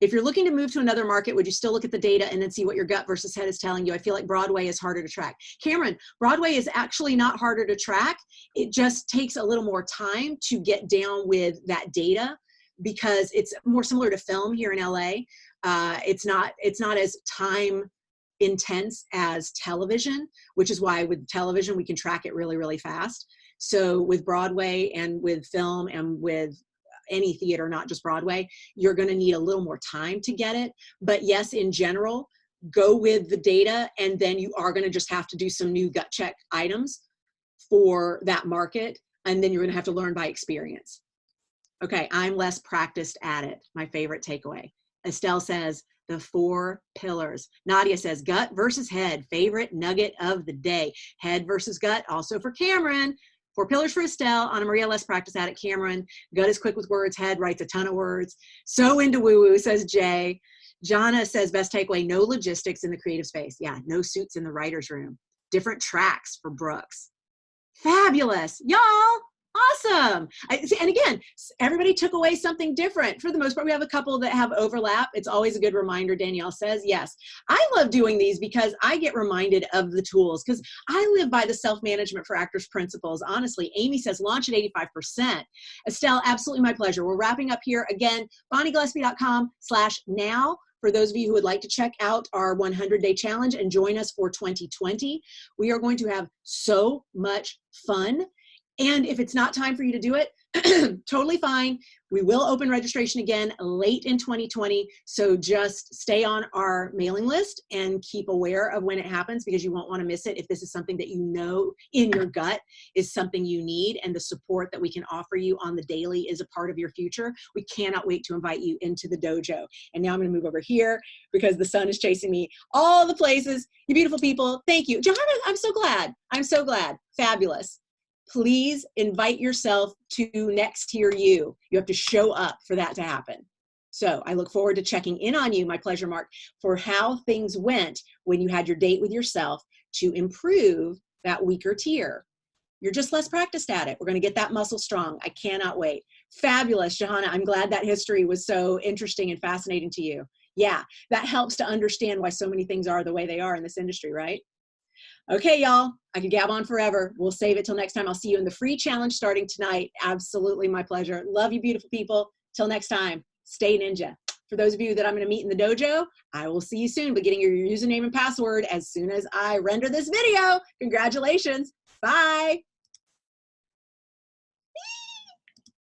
If you're looking to move to another market, would you still look at the data and then see what your gut versus head is telling you? I feel like Broadway is harder to track. Cameron, Broadway is actually not harder to track. It just takes a little more time to get down with that data because it's more similar to film here in LA. It's not as time intense as television, which is why with television, we can track it really, really fast. So with Broadway and with film and with any theater, not just Broadway, you're going to need a little more time to get it. But yes, in general, go with the data, and then you are going to just have to do some new gut check items for that market, and then you're going to have to learn by experience. Okay, I'm less practiced at it. My favorite takeaway. Estelle says the 4 pillars. Nadia says gut versus head. Favorite nugget of the day. Head versus gut. Also for Cameron. 4 pillars for Estelle. Anna Maria, less practiced at it. Cameron, gut is quick with words. Head writes a ton of words. So into woo-woo, says Jay. Jana says best takeaway, no logistics in the creative space. Yeah, no suits in the writer's room. Different tracks for Brooks. Fabulous. Y'all, awesome. And again, everybody took away something different. For the most part, we have a couple that have overlap. It's always a good reminder, Danielle says. Yes, I love doing these because I get reminded of the tools, because I live by the self-management for actors principles. Honestly, Amy says launch at 85%. Estelle, absolutely my pleasure. We're wrapping up here. Again, BonnieGillespie.com/now. For those of you who would like to check out our 100-day challenge and join us for 2020, we are going to have so much fun. And if it's not time for you to do it, totally fine. We will open registration again late in 2020. So just stay on our mailing list and keep aware of when it happens, because you won't want to miss it if this is something that you know in your gut is something you need, and the support that we can offer you on the daily is a part of your future. We cannot wait to invite you into the dojo. And now I'm going to move over here because the sun is chasing me all the places. You beautiful people. Thank you. Johanna, I'm so glad. I'm so glad. Fabulous. Please invite yourself to next tier you. You have to show up for that to happen. So I look forward to checking in on you, my pleasure, Mark, for how things went when you had your date with yourself to improve that weaker tier. You're just less practiced at it. We're going to get that muscle strong. I cannot wait. Fabulous, Johanna. I'm glad that history was so interesting and fascinating to you. Yeah, that helps to understand why so many things are the way they are in this industry, right? Okay, y'all, I could gab on forever. We'll save it till next time. I'll see you in the free challenge starting tonight. Absolutely my pleasure. Love you, beautiful people. Till next time, stay ninja. For those of you that I'm going to meet in the dojo, I will see you soon, but getting your username and password as soon as I render this video. Congratulations. Bye.